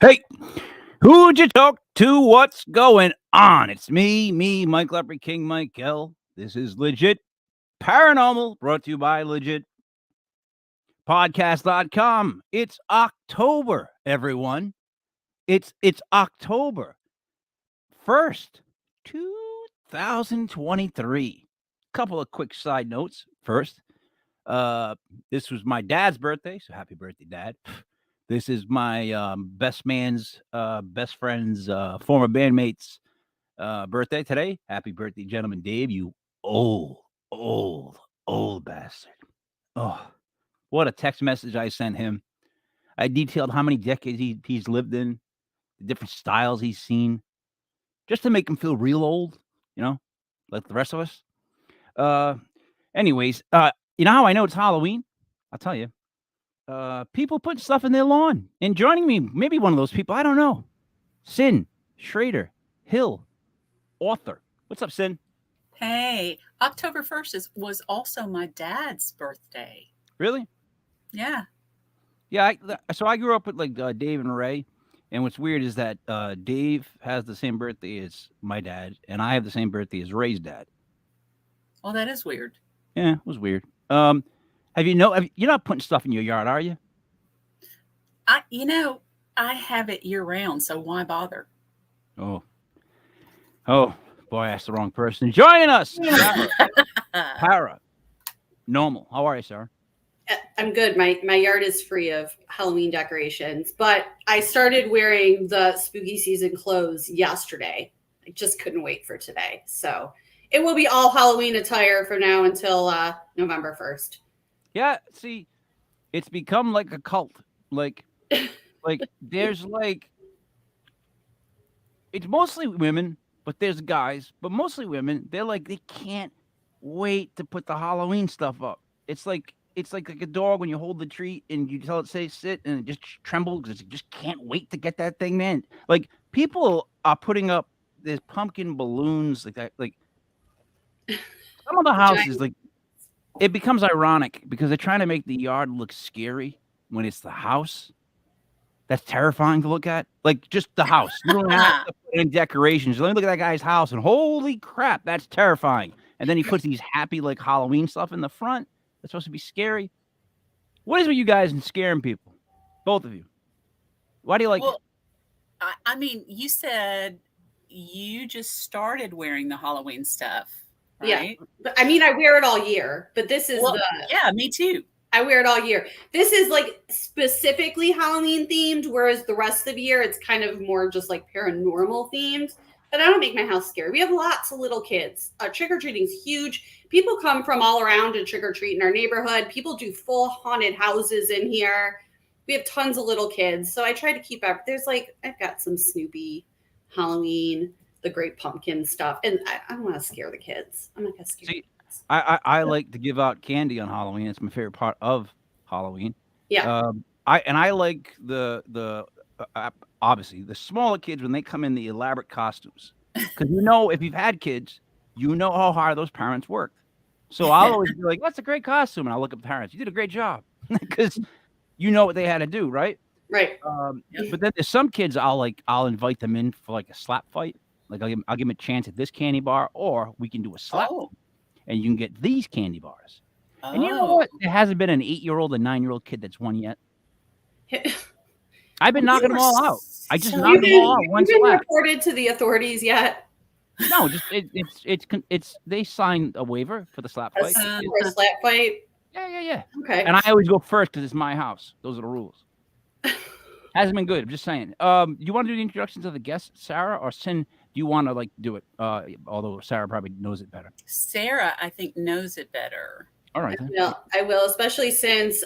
Hey, who'd you talk to? What's going on? It's me, Mike Leopard King Mike L. This is Legit Paranormal, brought to you by LegitPodcast.com. It's October, everyone. It's October 1st, 2023. Couple of quick side notes. First, this was my dad's birthday, so happy birthday, Dad. This is my best friend's former bandmate's birthday today. Happy birthday, gentleman Dave, you old, old bastard. Oh, what a text message I sent him. I detailed how many decades he's lived in, the different styles he's seen, just to make him feel real old, like the rest of us. Anyways, you know how I know it's Halloween? I'll tell you. People putting stuff in their lawn. And joining me, maybe one of those people, I don't know. Sin, Shrader, Hill, author. What's up, Sin? Hey, October 1st was also my dad's birthday. Really? Yeah. Yeah, so I grew up with like Dave and Ray. And what's weird is that Dave has the same birthday as my dad, and I have the same birthday as Ray's dad. Well, that is weird. Yeah, it was weird. You're not putting stuff in your yard, are you? I have it year round, so why bother? Oh, boy, I asked the wrong person. Joining us, Parah. Normal. How are you, sir? I'm good. My yard is free of Halloween decorations, but I started wearing the spooky season clothes yesterday. I just couldn't wait for today. So it will be all Halloween attire from now until November 1st. Yeah, see, it's become like a cult. Like there's it's mostly women, but there's guys, but mostly women. They're like, they can't wait to put the Halloween stuff up. It's like a dog when you hold the treat and you tell it, say sit, and it just trembles because it just can't wait to get that thing, man. Like, people are putting up this pumpkin balloons like that. Like, some of the houses, like, it becomes ironic because they're trying to make the yard look scary when it's the house. That's terrifying to look at. Like, just the house. You don't have to put in decorations. Let me look at that guy's house, and holy crap, that's terrifying. And then he puts these happy, like, Halloween stuff in the front. That's supposed to be scary. What is with you guys and scaring people? Both of you. Why do you like it? I mean, you said you just started wearing the Halloween stuff. Right? Yeah, but I mean, I wear it all year, but this is yeah, me too. I wear it all year. This is like specifically Halloween themed, whereas the rest of the year it's kind of more just like paranormal themed. But I don't make my house scary. We have lots of little kids. Trick-or-treating is huge. People come from all around to trick-or-treat in our neighborhood. People do full haunted houses in here. We have tons of little kids. So I try to keep up. I've got some Snoopy, Halloween, the Great Pumpkin stuff. And I don't want to scare the kids. I'm not going to scare the kids. I like to give out candy on Halloween. It's my favorite part of Halloween. Yeah. I like the obviously the smaller kids when they come in the elaborate costumes, because if you've had kids, you know how hard those parents worked. So I'll always be like, "That's a great costume," and I'll look at the parents. You did a great job, because you know what they had to do, right? Right. But then there's some kids I'll invite them in for like a slap fight. Like I'll give them a chance at this candy bar, or we can do a slap. And you can get these candy bars. And you know what? There hasn't been an 8-year-old, a 9-year-old kid that's won yet. I've been knocking them all out. I just knocked them all out. Have you been reported to the authorities yet? No, just it's they signed a waiver for the slap fight. For a slap fight? Yeah. Okay. And I always go first because it's my house. Those are the rules. Hasn't been good. I'm just saying. You want to do the introductions of the guests, Sarah, or Sin? Do you want to do it? Although Sarah probably knows it better. Sarah, I think, knows it better. All right. I will, especially since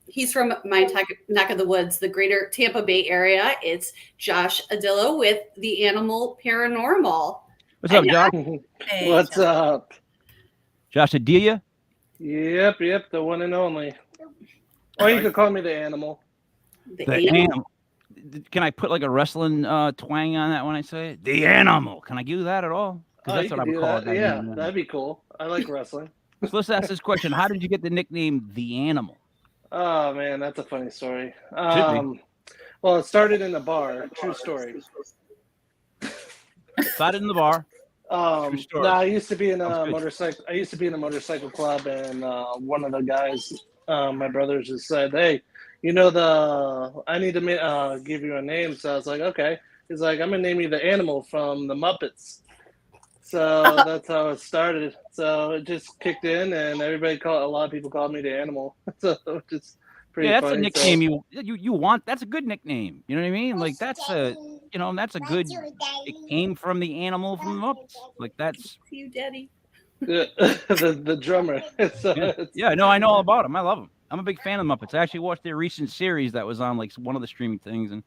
he's from my neck of the woods, the greater Tampa Bay area. It's Josh Edilla with the Animal Paranormal. What's up, Josh? Hey, what's up? Josh Edilla? Yep, the one and only. Or you could call me the Animal. The animal. Can I put like a wrestling twang on that when I say it? The Animal. Can I do that at all? Because that's what I would call it. Yeah, that'd be cool. I like wrestling. So let's ask this question. How did you get the nickname The Animal? Oh, man, that's a funny story. Well, Well, it started in a bar. True story. Started in the bar. True story. No, I used to be in Sounds a good. motorcycle. I used to be in a motorcycle club, and one of the guys, my brothers, just said, "Hey, you know I need to give you a name." So I was like, "Okay." He's like, "I'm gonna name you the animal from the Muppets." So that's how it started. So it just kicked in, and a lot of people called me the animal. So just pretty Yeah, that's funny. a nickname you want. That's a good nickname. You know what I mean? Like that's a that's a good. It came from the animal from the Muppets. Like that's you, Daddy. the drummer. yeah. No, I know all about him. I love him. I'm a big fan of the Muppets. I actually watched their recent series that was on like one of the streaming things, and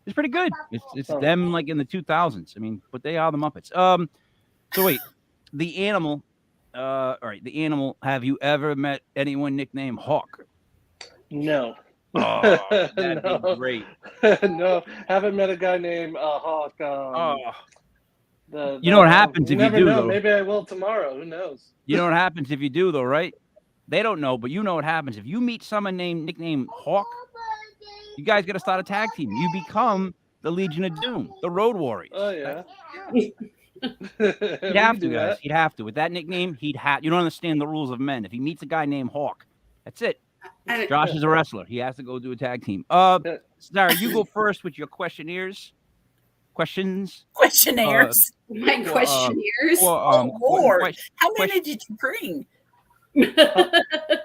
it's pretty good. It's them like in the 2000s. I mean, but they are the Muppets. So wait, the animal. All right, the animal. Have you ever met anyone nicknamed Hawk? No. Oh, that'd No. be great. No, haven't met a guy named Hawk. You know what happens if you never do, know. though? Maybe I will tomorrow. Who knows? You know what happens if you do, though, right? They don't know, but you know what happens. If you meet someone nicknamed Hawk, you guys got to start a tag team. You become the Legion of Doom, the Road Warriors. Oh, yeah. He'd have to, guys. He'd have to. With that nickname, he'd have. You don't understand the rules of men. If he meets a guy named Hawk, that's it. Josh is a wrestler. He has to go do a tag team. Sarah, you go first with your questionnaires. Questionnaires. My questionnaires. Oh, Lord. How many did you bring?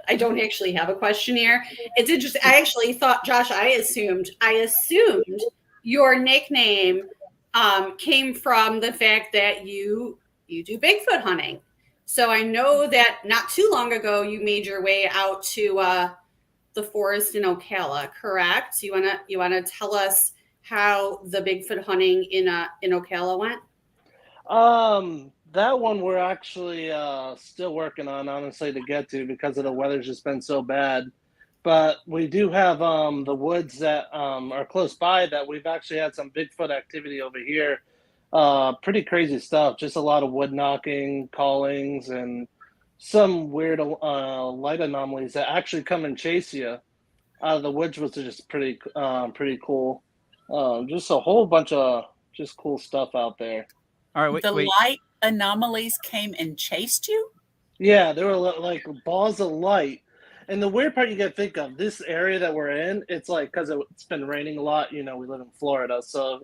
I don't actually have a questionnaire. It's interesting. I actually thought, Josh, I assumed your nickname came from the fact that you do Bigfoot hunting. So I know that not too long ago you made your way out to the forest in Ocala, correct? You wanna tell us how the Bigfoot hunting in Ocala went? That one we're actually still working on, honestly, to get to because of the weather's just been so bad. But we do have the woods that are close by that we've actually had some Bigfoot activity over here. Pretty crazy stuff. Just a lot of wood knocking, callings, and some weird light anomalies that actually come and chase you out of the woods, which is just pretty cool. Just a whole bunch of just cool stuff out there. All right, wait. Light anomalies came and chased you? Yeah, there were like balls of light. And the weird part you got to think of, this area that we're in, it's like because it's been raining a lot. You know, we live in Florida, so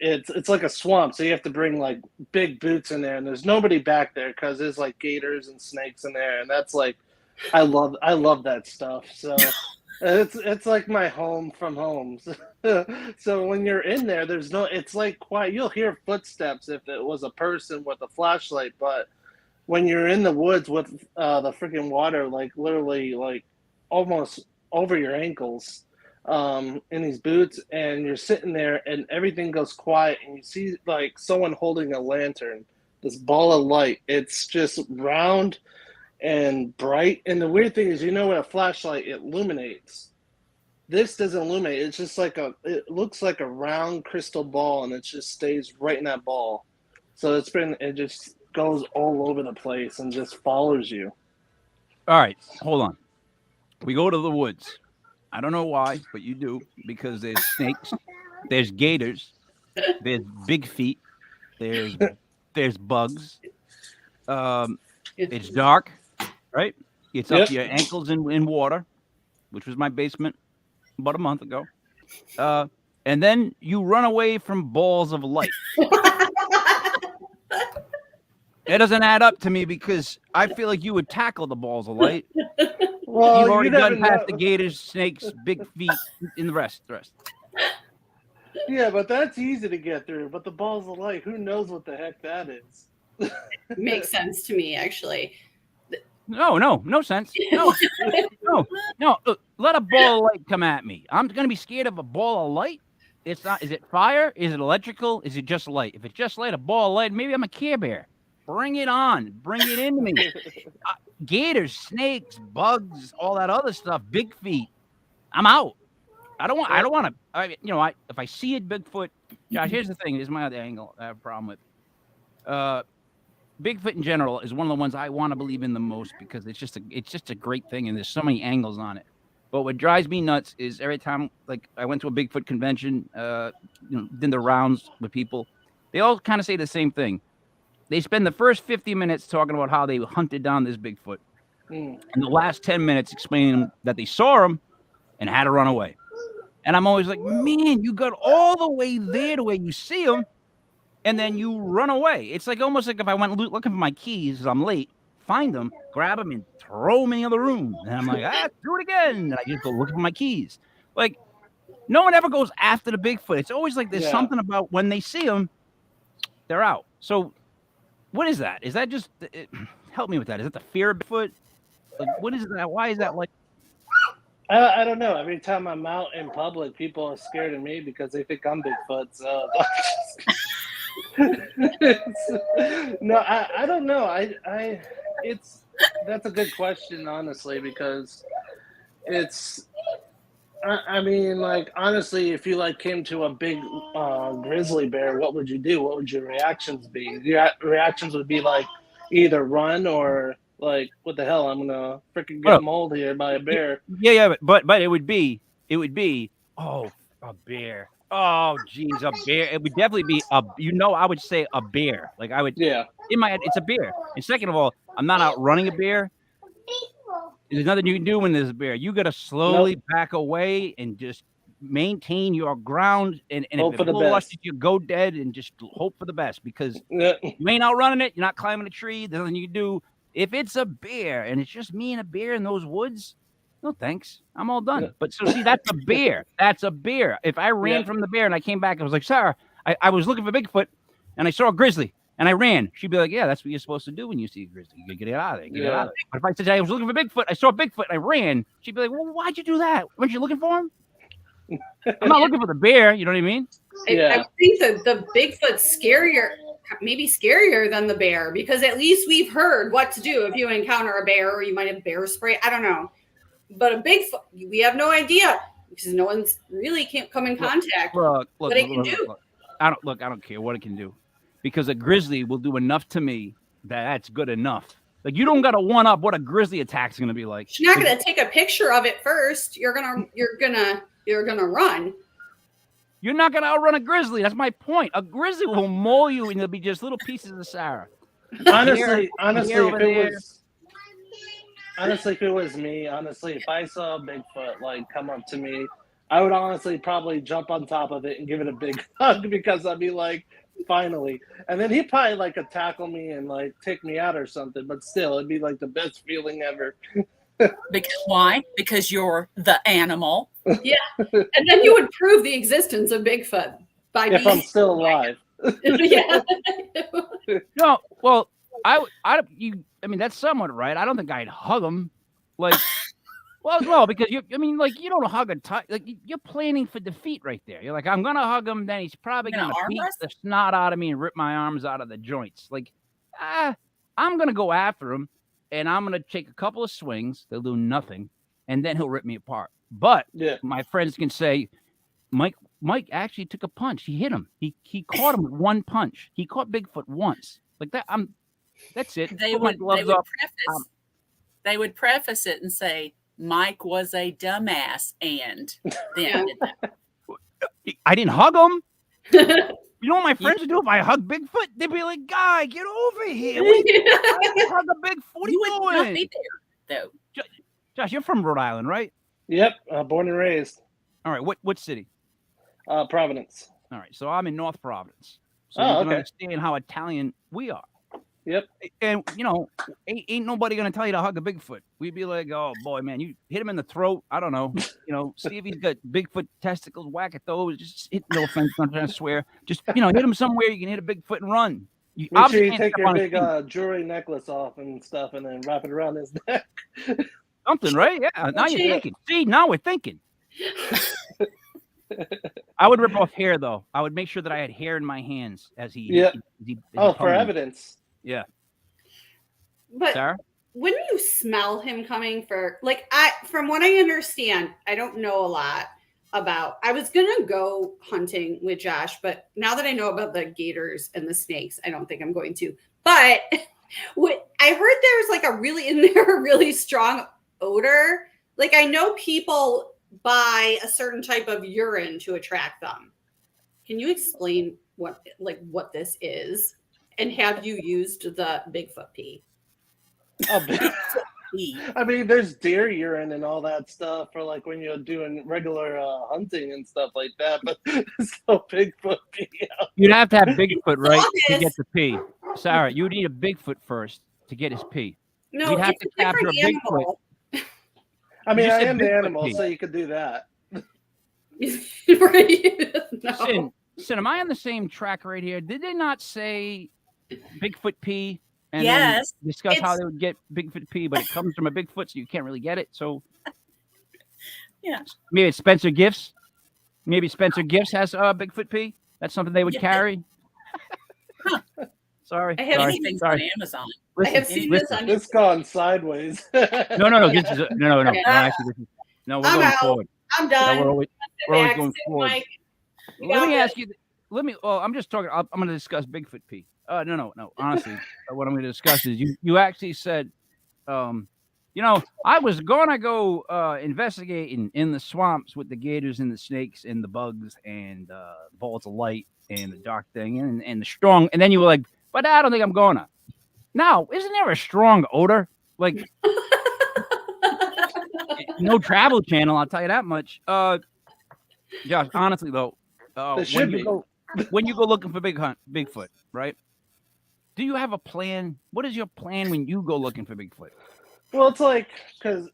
it's like a swamp. So you have to bring like big boots in there, and there's nobody back there because there's like gators and snakes in there, and that's like, I love that stuff. So it's like my home from homes. So when you're in there, it's like quiet. You'll hear footsteps if it was a person with a flashlight, but when you're in the woods with the freaking water, like literally like almost over your ankles in these boots, and you're sitting there and everything goes quiet and you see like someone holding a lantern, this ball of light. It's just round and bright. And the weird thing is, with a flashlight, it illuminates. This doesn't illuminate. It's just like it looks like a round crystal ball, and it just stays right in that ball. So it just goes all over the place and just follows you. All right, hold on. We go to the woods. I don't know why, but you do, because there's snakes, there's gators, there's big feet, there's bugs. It's dark, right? It's up to your ankles in water, which was my basement about a month ago. And then you run away from balls of light. It doesn't add up to me because I feel like you would tackle the balls of light. Well, you've already done past the gators, snakes, big feet, and the rest. Yeah, but that's easy to get through. But the balls of light, who knows what the heck that is? Makes sense to me, actually. No sense. No. Look, let a ball of light come at me. I'm gonna be scared of a ball of light. It's not. Is it fire? Is it electrical? Is it just light? If it's just light, a ball of light, maybe I'm a Care Bear. Bring it on. Bring it into me. Gators, snakes, bugs, all that other stuff. Big feet. I'm out. I don't want to. If I see a Bigfoot, Josh. Here's the thing. Here's my other angle I have a problem with. Bigfoot in general is one of the ones I want to believe in the most because it's just a great thing, and there's so many angles on it. But what drives me nuts is every time, like, I went to a Bigfoot convention, did the rounds with people, they all kind of say the same thing. They spend the first 50 minutes talking about how they hunted down this Bigfoot, Mm. and the last 10 minutes explaining that they saw him and had to run away. And I'm always like, man, you got all the way there to where you see him, and then you run away. It's like almost like if I went looking for my keys, I'm late, find them, grab them, and throw them in the other room. And I'm like, do it again. And I just go looking for my keys. Like, no one ever goes after the Bigfoot. It's always like there's something about when they see them, they're out. So what is that? Is that just help me with that? Is it the fear of Bigfoot? Like, what is that? Why is that like? I don't know. Every time I'm out in public, people are scared of me because they think I'm Bigfoot. So no, I don't know. That's a good question, honestly, because I mean, like, honestly, if you like came to a big grizzly bear, what would you do? What would your reactions be? Your reactions would be like either run or like, what the hell? I'm gonna freaking get mauled here by a bear. Yeah, but it would be, oh, a bear. Oh, geez, a bear. It would definitely be I would say a bear. Like I would, in my head, it's a bear. And second of all, I'm not outrunning a bear. There's nothing you can do when there's a bear. You got to slowly back away and just maintain your ground. And if it rushes you, go dead and just hope for the best, because you ain't outrunning it. You're not climbing a tree. There's nothing you can do. If it's a bear and it's just me and a bear in those woods, no thanks. I'm all done. But so see, that's a bear. That's a bear. If I ran from the bear and I came back, I was like, Sarah, I was looking for Bigfoot and I saw a grizzly and I ran. She'd be like, yeah, that's what you're supposed to do when you see a grizzly. You get it out of there. Get it out of there. But if I said I was looking for Bigfoot, I saw Bigfoot, I ran, she'd be like, well, why'd you do that? Weren't you looking for him? I'm not looking for the bear. You know what I mean? I think that the Bigfoot's maybe scarier than the bear, because at least we've heard what to do if you encounter a bear, or you might have bear spray. I don't know. But a Bigfoot, we have no idea because no one's really can't come in contact. Look, what it can do. I don't care what it can do, because a grizzly will do enough to me that's good enough. Like, you don't got to one up what a grizzly attack's going to be like. You're not going to take a picture of it first. You're gonna run. You're not going to outrun a grizzly. That's my point. A grizzly will maul you, and there'll be just little pieces of Sarah. Honestly, if it was me, if I saw a Bigfoot like come up to me, I would honestly probably jump on top of it and give it a big hug, because I'd be like, finally. And then he'd probably like tackle me and like take me out or something. But still, it'd be like the best feeling ever. Because why? Because you're the animal. Yeah, and then you would prove the existence of Bigfoot if I'm still alive. Yeah. No, well, I mean, that's somewhat right. I don't think I'd hug him, like, well, because you don't hug like you're planning for defeat right there. You're like, I'm gonna hug him, then he's probably gonna beat the snot out of me and rip my arms out of the joints. Like, I'm gonna go after him, and I'm gonna take a couple of swings. They'll do nothing, and then he'll rip me apart. But my friends can say, Mike actually took a punch. He hit him. He caught him with one punch. He caught Bigfoot once. Like that. That's it. They would preface it and say, Mike was a dumbass, and then I didn't hug him. You know what my friends would do if I hug Bigfoot? They'd be like, "Guy, get over here! Hug a Bigfoot. What are you doing?" Not be there, though. Josh, you're from Rhode Island, right? Yep, born and raised. All right, what city? Providence. All right, so I'm in North Providence. So you can understand how Italian we are. Yep. And, ain't nobody going to tell you to hug a Bigfoot. We'd be like, oh, boy, man, you hit him in the throat. I don't know. See if he's got Bigfoot testicles, whack at those. Just hit, no offense, I'm trying to swear. Just, hit him somewhere you can hit a Bigfoot and run. Make sure you take your big jewelry necklace off and stuff and then wrap it around his neck. Something, right? Yeah, now you're thinking. See, now we're thinking. I would rip off hair, though. I would make sure that I had hair in my hands as he for evidence. Yeah. But Sarah? Wouldn't you smell him coming from what I understand, I don't know a lot about, I was going to go hunting with Josh, but now that I know about the gators and the snakes, I don't think I'm going to. But I heard there's like a really strong odor, Like I know people buy a certain type of urine to attract them. Can you explain what this is? And have you used the Bigfoot pee? Oh, Pee. I mean, there's deer urine and all that stuff for like when you're doing regular hunting and stuff like that. But there's no Bigfoot pee out. You'd have to have Bigfoot, right, to Honest. get the pee. Sarah, you'd need a Bigfoot first to get his pee. No, We'd have it's to a different capture a Bigfoot. animal. I mean, just I said am the Bigfoot animal, pee. so you could do that. Right? No. Sin, am I on the same track right here? Did they not say Bigfoot pee? And Yes, then discuss how it's- they would get Bigfoot pee, but it comes from a Bigfoot, so you can't really get it. So Yeah. maybe it's Spencer Gifts. Maybe Spencer Gifts has Bigfoot pee. That's something they would Yeah. carry. Sorry. I have sorry. anything's sorry. on Amazon. Listen, I have seen listen. this on It's gone sideways. No. This is no. Okay. Actually, this is, no. We're I'm going out. forward. I'm No, done. we're always Back, going sit, forward. Mike. You Let got me this. ask you. Let me. Well, I'm just talking. I'm going to discuss Bigfoot pee. No. Honestly, what I'm going to discuss is you actually said, I was going to go investigating in the swamps with the gators and the snakes and the bugs and balls of light and the dark thing and the strong. And then you were like, but I don't think I'm going to. Now, isn't there a strong odor? Like no Travel Channel, I'll tell you that much. Josh, honestly though, There should be. when you go looking for Bigfoot, right? Do you have a plan? What is your plan when you go looking for Bigfoot? Well, it's like, because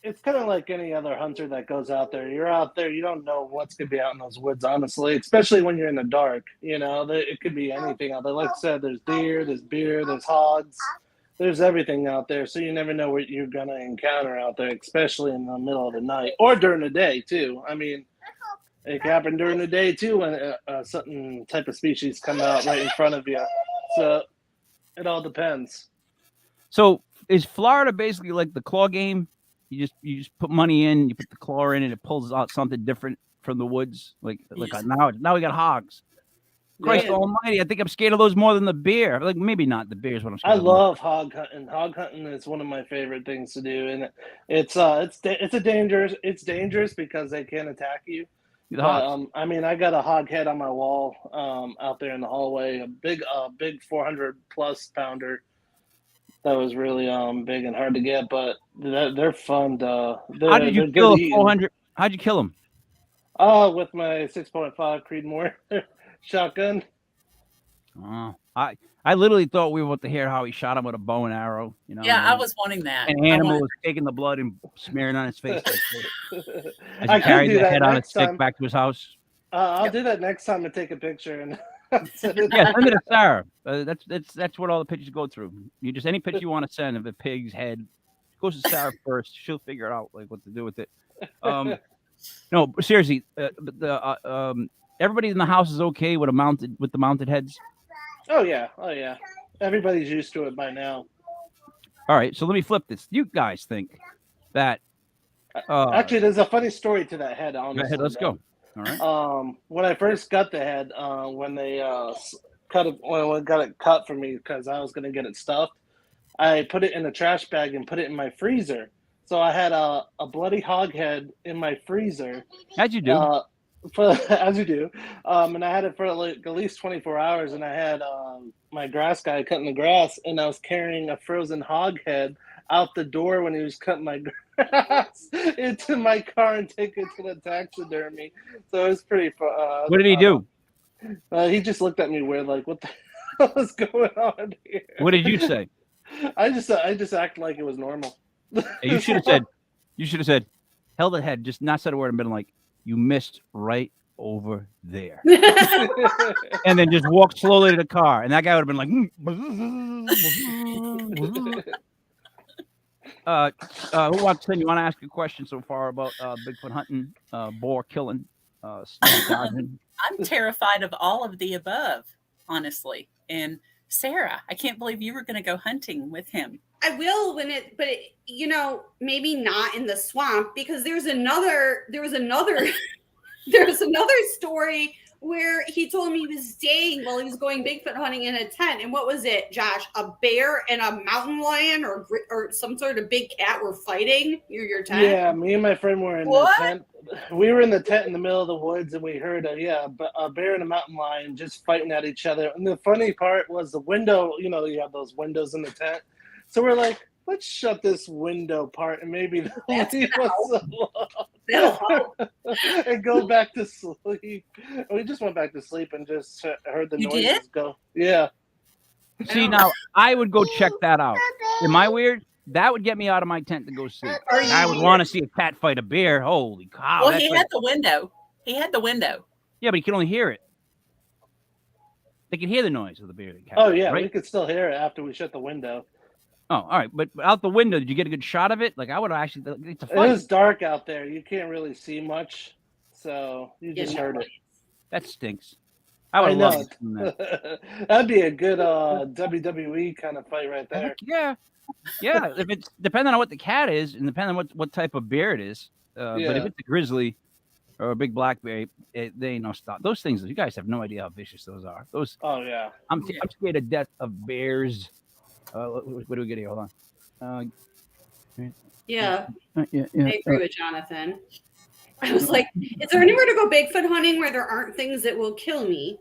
it's kind of like any other hunter that goes out there. You're out there, you don't know what's going to be out in those woods, honestly, especially when you're in the dark. It could be anything out there. Like I said, there's deer, there's bear, there's hogs, there's everything out there. So you never know what you're going to encounter out there, especially in the middle of the night or during the day, too. I mean, it can happen during the day, too, when a certain type of species come out right in front of you. So it all depends. So is Florida basically like the claw game? You just put money in, you put the claw in, and it pulls out something different from the woods. Now we got hogs. Christ Yeah. Almighty! I think I'm scared of those more than the bear. Like maybe not the bear is what I'm scared I of. love hog hunting. Hog hunting is one of my favorite things to do, and it's dangerous because they can attack you. The But, hogs. I mean, I got a hog head on my wall out there in the hallway, a big 400+ pounder that was really big and hard to get, but they're fun. How did you kill a 400? How'd you kill him? With my 6.5 Creedmoor shotgun. Oh, I literally thought we were about to hear how he shot him with a bow and arrow. Yeah, I was wanting that. An animal was taking the blood and smearing on his face. As I he could carried do the that head on a next stick time. back to his house. I'll do that next time and take a picture and send it. Yeah, send it to Sarah. That's what all the pictures go through. Any picture you want to send of a pig's head goes to Sarah first. She'll figure out what to do with it. No, but seriously, everybody in the house is okay with the mounted heads. Oh yeah. Everybody's used to it by now. All right, so let me flip this. You guys think that? Actually, there's a funny story to that head. Go Honestly, ahead, let's go. All right. When I first got the head, when they got it cut for me because I was gonna get it stuffed, I put it in a trash bag and put it in my freezer. So I had a bloody hog head in my freezer. How'd you do? As you do, and I had it for like at least 24 hours, and I had my grass guy cutting the grass, and I was carrying a frozen hog head out the door when he was cutting my grass into my car and taking it to the taxidermy. So it was pretty fun. What did he do? He just looked at me weird, like, what the hell is going on here? What did you say? I just acted like it was normal. You should have said, held the head, just not said a word and been like, you missed right over there. And then just walked slowly to the car. And that guy would have been like, who wants to? You want to ask a question so far about Bigfoot hunting, boar killing, snake dodging? I'm terrified of all of the above, honestly. And Sarah, I can't believe you were going to go hunting with him. I will maybe not in the swamp because there's another story where he told me he was staying while he was going Bigfoot hunting in a tent. And what was it, Josh? A bear and a mountain lion or some sort of big cat were fighting near your tent? Yeah, me and my friend were in the tent. We were in the tent in the middle of the woods, and we heard a bear and a mountain lion just fighting at each other. And the funny part was the window, you have those windows in the tent. So we're like, let's shut this window part and maybe leave us alone and go back to sleep. We just went back to sleep and just heard the noises go. Yeah. See, now I would go check that out. Am I weird? That would get me out of my tent to go sleep. I would want to see a cat fight a bear. Holy cow. Well, he had the window. He had the window. Yeah, but you can only hear it. They can hear the noise of the bear. Oh, yeah. Right? We could still hear it after we shut the window. Oh, all right. But out the window, did you get a good shot of it? Like, I would actually. It's a It fight. was dark out there. You can't really see much. So you just heard it. That stinks. I would love that. That'd be a good WWE kind of fight right there. Yeah. Yeah. If it's depending on what the cat is and depending on what type of bear it is. But if it's a grizzly or a big black bear, they ain't no stop. Those things, you guys have no idea how vicious those are. Those. Oh, yeah. I'm scared to death of bears. What do we get here? Hold on. Yeah. Yeah. I agree with Jonathan. I was like, is there anywhere to go Bigfoot hunting where there aren't things that will kill me?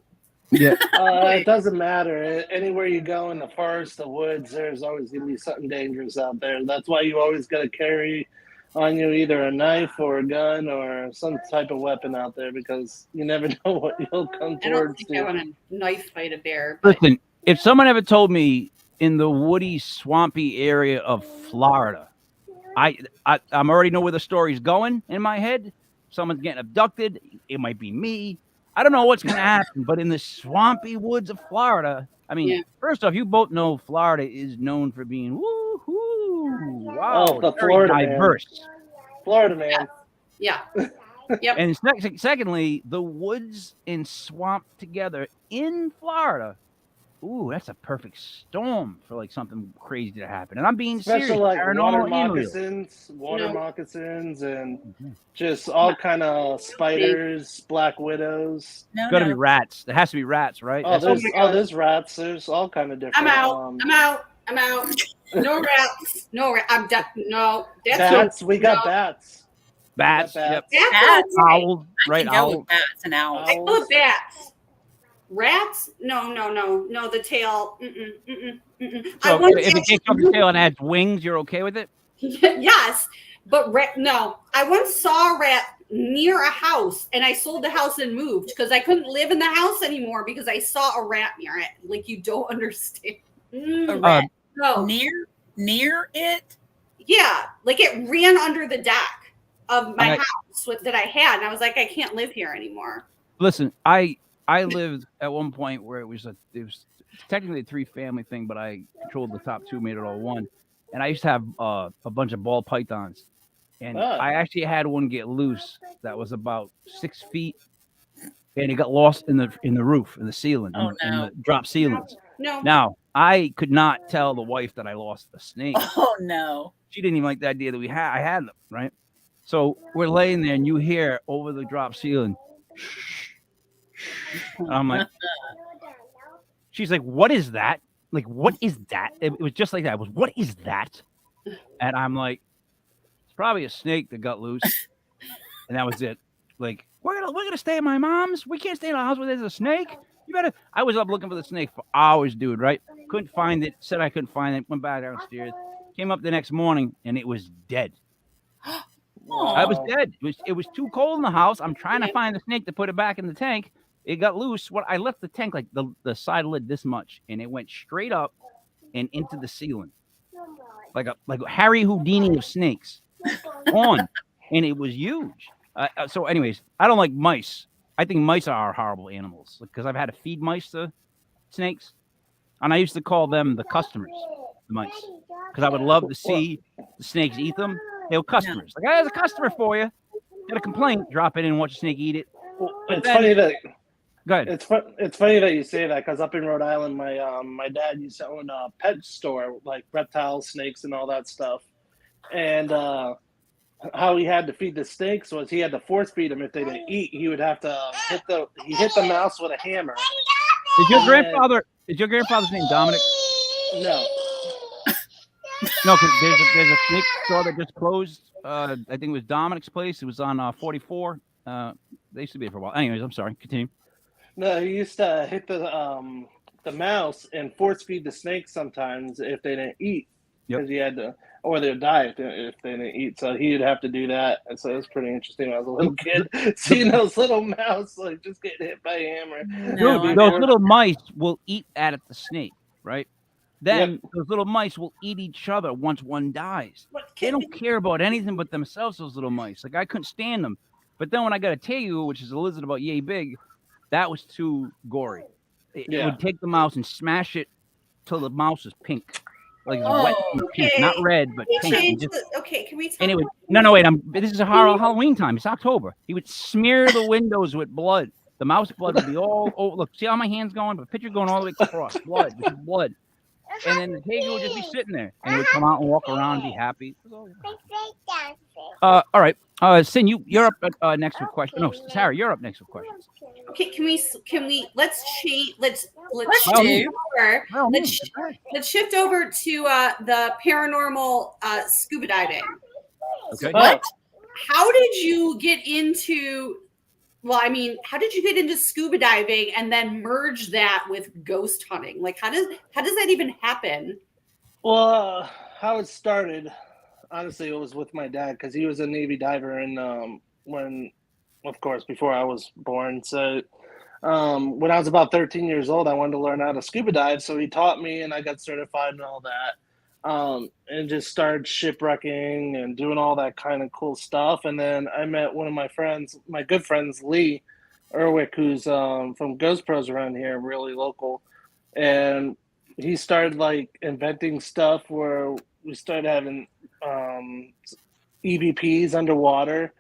Yeah. It doesn't matter. Anywhere you go in the forest, the woods, there's always going to be something dangerous out there. That's why you always got to carry on you either a knife or a gun or some type of weapon out there because you never know what you'll come towards. I don't think I want to knife fight a bear. But... Listen, if someone ever told me in the woody, swampy area of Florida, I already know where the story's going in my head. Someone's getting abducted. It might be me. I don't know what's going to happen, but in the swampy woods of Florida, I mean, first off, you both know Florida is known for being woo-hoo. Wow, the very Florida diverse. Man. Florida man. Yeah. Yep. And secondly, the woods and swamp together in Florida. Ooh, that's a perfect storm for like something crazy to happen. And I'm being serious. Like Paranormal water moccasins, and just all kind of spiders, black widows. It's got to be rats. There has to be rats, right? Oh, there's rats. There's all kind of different. I'm out. No rats. No rats. I'm done. No. Bats. We got bats. Bats. Yep. Bats. Owls. Right. Owls. Bats and owls. I love bats. Rats? No. The tail. So if it takes off the tail and adds wings, you're okay with it? Yes, but no. I once saw a rat near a house, and I sold the house and moved because I couldn't live in the house anymore because I saw a rat near it. Like, you don't understand. A rat No. Near it? Yeah, like it ran under the deck of my house that I had, and I was like, I can't live here anymore. Listen, I lived at one point where it was technically a 3-family thing, but I controlled the top 2, made it all one. And I used to have a bunch of ball pythons, and I actually had one get loose that was about 6 feet, and it got lost in the roof, in the ceiling, in the drop ceilings. No. Now I could not tell the wife that I lost a snake. Oh no! She didn't even like the idea that I had them, right? So we're laying there, and you hear over the drop ceiling. I'm like, she's like, what is that? Like, what is that? It was just like that. It was, what is that? And I'm like, it's probably a snake that got loose. And that was it. Like, we're gonna stay at my mom's. We can't stay in a house where there's a snake. I was up looking for the snake for hours, dude, right? Couldn't find it. Said I couldn't find it. Went back downstairs. Came up the next morning, and it was dead. I was dead. It was too cold in the house. I'm trying to find the snake to put it back in the tank. It got loose. I left the tank like the side lid this much, and it went straight up and into the ceiling, like Harry Houdini of snakes, and it was huge. So, anyways, I don't like mice. I think mice are horrible animals because I've had to feed mice to snakes, and I used to call them the customers, the mice, because I would love to see the snakes eat them. They were customers. Like, I have a customer for you. Got a complaint? Drop it in and watch the snake eat it. It's funny that. Go ahead. It's funny that you say that because up in Rhode Island, my dad used to own a pet store, like reptiles, snakes, and all that stuff. And how he had to feed the snakes was he had to force feed them. If they didn't eat, he would have to hit the mouse with a hammer. Is your And grandfather? Is your grandfather's name Dominic? No. No, because there's a snake store that just closed. I think it was Dominic's place. It was on 44. They used to be there for a while. Anyways, I'm sorry. Continue. No, he used to hit the mouse and force feed the snakes sometimes if they didn't eat, Yep. because he had to, or they'd die if they didn't eat. So he'd have to do that. And so it was pretty interesting when I was a little kid, seeing those little mouse like just getting hit by a hammer. No, Dude, I those know. little mice will eat at the snake, right? Then Yep. those little mice will eat each other once one dies. What They kid- don't care about anything but themselves, those little mice. Like, I couldn't stand them. But then when I got a tegu, which is a lizard about yay big, that was too gory. It Yeah. would take the mouse and smash it till the mouse is pink. Like it's wet Oh, and pink. okay. Not red, but We pink. And changed just, okay, can we talk anyway, about no, wait. This is a horror Halloween time. It's October. He would smear the windows with blood. The mouse blood would be all. Oh, look, see how my hand's going? But picture going all the way across. Blood, just blood. And then the tegu would just be sitting there, and he would come out and walk around and be happy. All right. Sin, you're up next with questions. No, Sarah, you're up next with questions. Okay, can we let's change let's Let's Well, do. over. Well, Let's let's shift over to the paranormal scuba diving. Okay. What? How did you get into well, I mean, how did you get into scuba diving and then merge that with ghost hunting? Like how does that even happen? Well, how it started, honestly, it was with my dad because he was a Navy diver, and when, of course, before I was born. So when I was about 13 years old, I wanted to learn how to scuba dive. So he taught me, and I got certified and all that. And just started shipwrecking and doing all that kind of cool stuff. And then I met one of my friends, my good friends, Lee Erwick, who's from Ghost Pros around here, really local. And he started like inventing stuff where we started having EVPs underwater.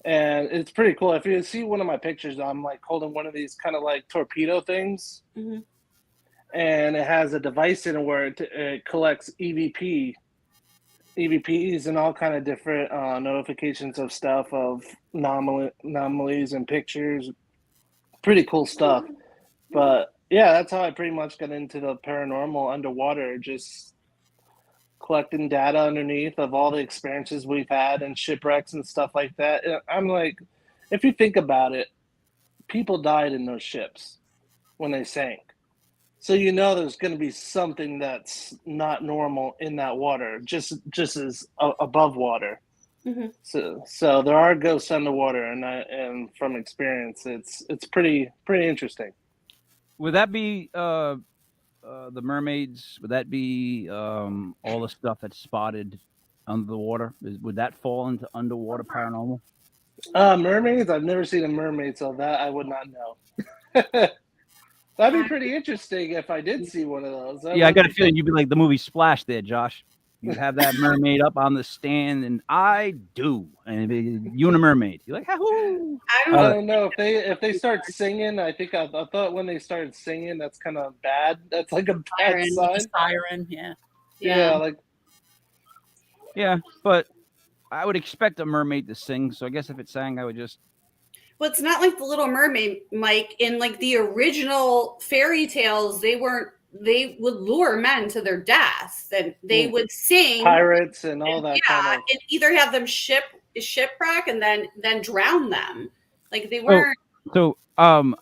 And it's pretty cool. If you see one of my pictures, I'm like holding one of these kind of like torpedo things. Mhm. And it has a device in it where it collects EVPs and all kind of different notifications of stuff, of anomalies and pictures. Pretty cool stuff. But yeah, that's how I pretty much got into the paranormal underwater, just collecting data underneath of all the experiences we've had and shipwrecks and stuff like that. I'm like, if you think about it, people died in those ships when they sank. So you know there's going to be something that's not normal in that water, just as above water. Mhm. So there are ghosts underwater, and from experience, it's pretty interesting. Would that be the mermaids? Would that be all the stuff that's spotted under the water? Would that fall into underwater paranormal? Mermaids? I've never seen a mermaid, so that I would not know. That'd be pretty interesting if I did see one of those. Yeah, I got a feeling you'd be like the movie Splash there, Josh. You have that mermaid up on the stand, and I do, and it'd be you and a mermaid. You're like, "Hoo!" I I don't know. don't know if they start singing. I think I thought when they started singing, that's kind of bad. That's like a bad Siren, sign. siren, yeah. Yeah, like Yeah, but I would expect a mermaid to sing. So I guess if it sang, I would just. Well, it's not like the Little Mermaid, Mike. In like the original fairy tales, they would lure men to their deaths, and they would sing pirates and all that kind of. and either have them shipwreck and then drown them. Like they weren't. So I'm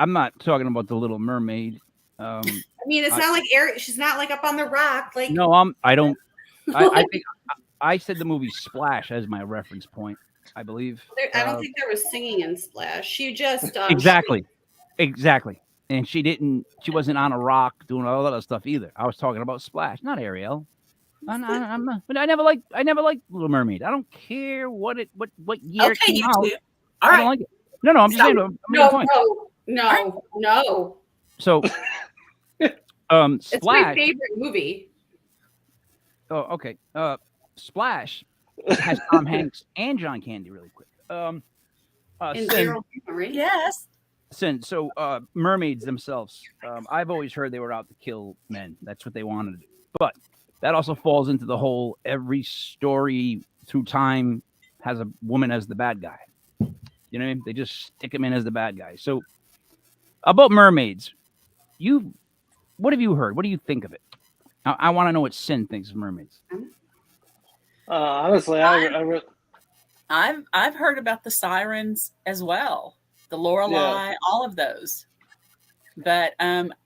not talking about the Little Mermaid. I mean, it's not like she's not like up on the rock. Like No, I don't. I think I said the movie Splash as my reference point. I believe. I don't think there was singing in Splash. She just Exactly. And she wasn't on a rock doing all that other stuff either. I was talking about Splash, not Ariel. I'm not, but I never liked Little Mermaid. I don't care what year it Okay, came you out. two. I All don't right. like it. No, I'm just saying. I'm making a point. No. So, It's my Splash. favorite movie. Oh, okay. Splash has Tom Hanks and John Candy really quick. And Sin, Daryl Hannah, right? Yes. so mermaids themselves, I've always heard they were out to kill men. That's what they wanted to do. But that also falls into the whole every story through time has a woman as the bad guy. You know what I mean? They just stick him in as the bad guy. So about mermaids, what have you heard? What do you think of it? I want to know what Sin thinks of mermaids. Honestly, I've heard about the sirens as well, the Lorelei, all of those. But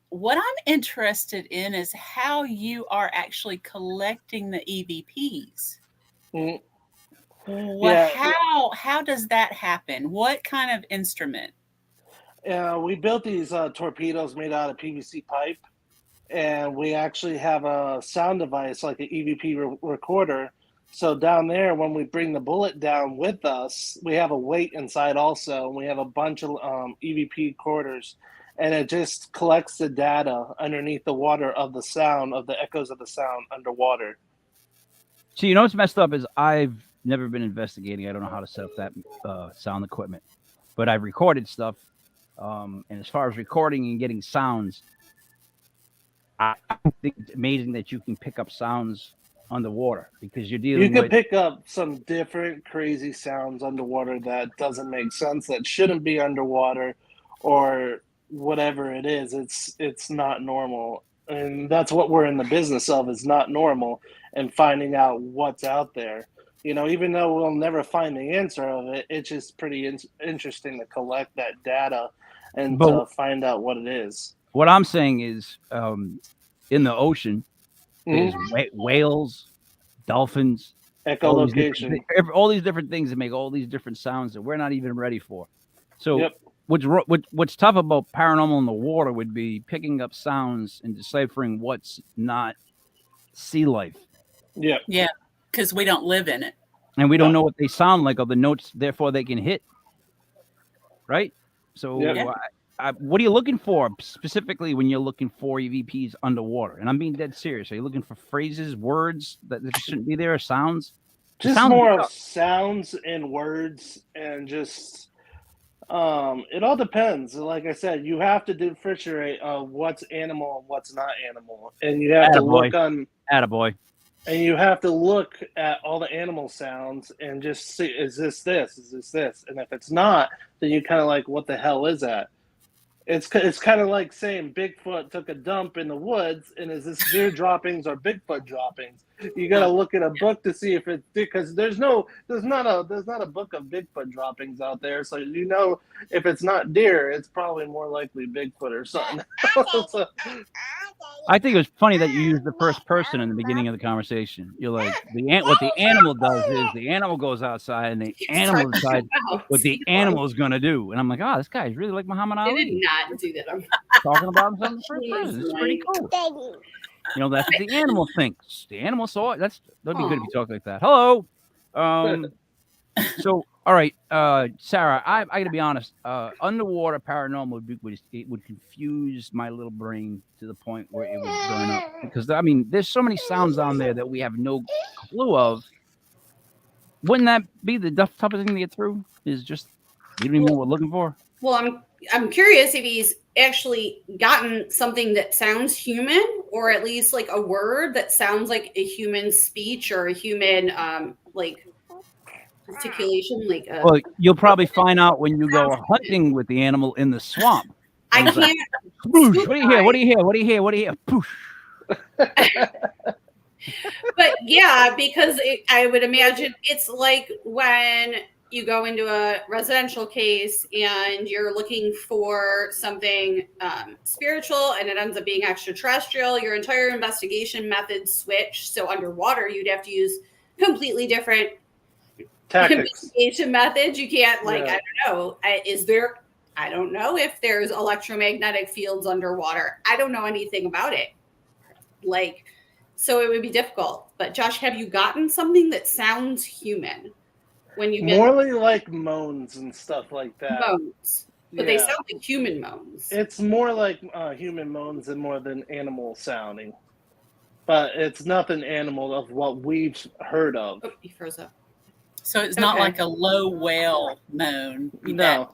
what I'm interested in is how you are actually collecting the EVPs. How does that happen? What kind of instrument? We built these torpedoes made out of PVC pipe, and we actually have a sound device like an EVP recorder. So down there, when we bring the bullet down with us, we have a weight inside also, and we have a bunch of EVP recorders, and it just collects the data underneath the water of the sound, of the echoes of the sound underwater. So you know what's messed up is I've never been investigating. I don't know how to set up that sound equipment, but I've recorded stuff. And as far as recording and getting sounds, I think it's amazing that you can pick up sounds underwater because you're dealing with... You can pick up some different crazy sounds underwater that doesn't make sense, that shouldn't be underwater, or whatever it is. It's not normal. And that's what we're in the business of, is not normal and finding out what's out there. You know, even though we'll never find the answer of it, it's just pretty interesting to collect that data and to find out what it is. What I'm saying is, in the ocean, there's whales, dolphins, echolocation, all these different things that make all these different sounds that we're not even ready for. So what's tough about paranormal in the water would be picking up sounds and deciphering what's not sea life. Yeah, because we don't live in it. And we don't know what they sound like or the notes, therefore they can hit. Right? So what are you looking for specifically when you're looking for EVPs underwater? And I'm being dead serious. Are you looking for phrases, words that shouldn't be there, or sounds? Just more of sounds and words, and just it all depends. Like I said, you have to differentiate what's animal and what's not animal, and you have to look on. Attaboy. And you have to look at all the animal sounds and just see, is this this? Is this this? And if it's not, then you kind of like, what the hell is that? It's kind of like saying Bigfoot took a dump in the woods, and is this deer droppings or Bigfoot droppings? You got to look at a book to see if it's, because there's not a book of Bigfoot droppings out there, so you know if it's not deer, it's probably more likely Bigfoot or something. So, I think it was funny that you used the first person in the beginning of the conversation. You're like, what the animal does is the animal goes outside and the animal decides what the animal is going to do. And I'm like, this guy is really like Muhammad Ali. I did not do that. I'm talking about himself in the first person. It's pretty cool. You know, that's what the animal thinks. The animal saw it. That'd be good if you talk like that. Hello. So, all right, Sarah, I got to be honest. Underwater paranormal would confuse my little brain to the point where it would burn up. Because, I mean, there's so many sounds down there that we have no clue of. Wouldn't that be the toughest thing to get through? Is just, you don't even know what we're looking for? Well, I'm curious if he's actually gotten something that sounds human, or at least like a word that sounds like a human speech or a human like articulation. Well, you'll probably find out when you go hunting with the animal in the swamp. I can't. Like, what do you hear? What do you hear? What do you hear? What do you hear? Poosh. But yeah, because I would imagine it's like when you go into a residential case and you're looking for something spiritual and it ends up being extraterrestrial, your entire investigation methods switch. So underwater, you'd have to use completely different tactics, investigation methods. You can't I don't know. I don't know if there's electromagnetic fields underwater. I don't know anything about it. So it would be difficult. But Josh, have you gotten something that sounds human? When you get more like moans and stuff like that. Moans. But they sound like human moans. It's more like human moans and more than animal sounding. But it's nothing animal of what we've heard of. Oh, he froze up. So it's not like a low whale moan. No.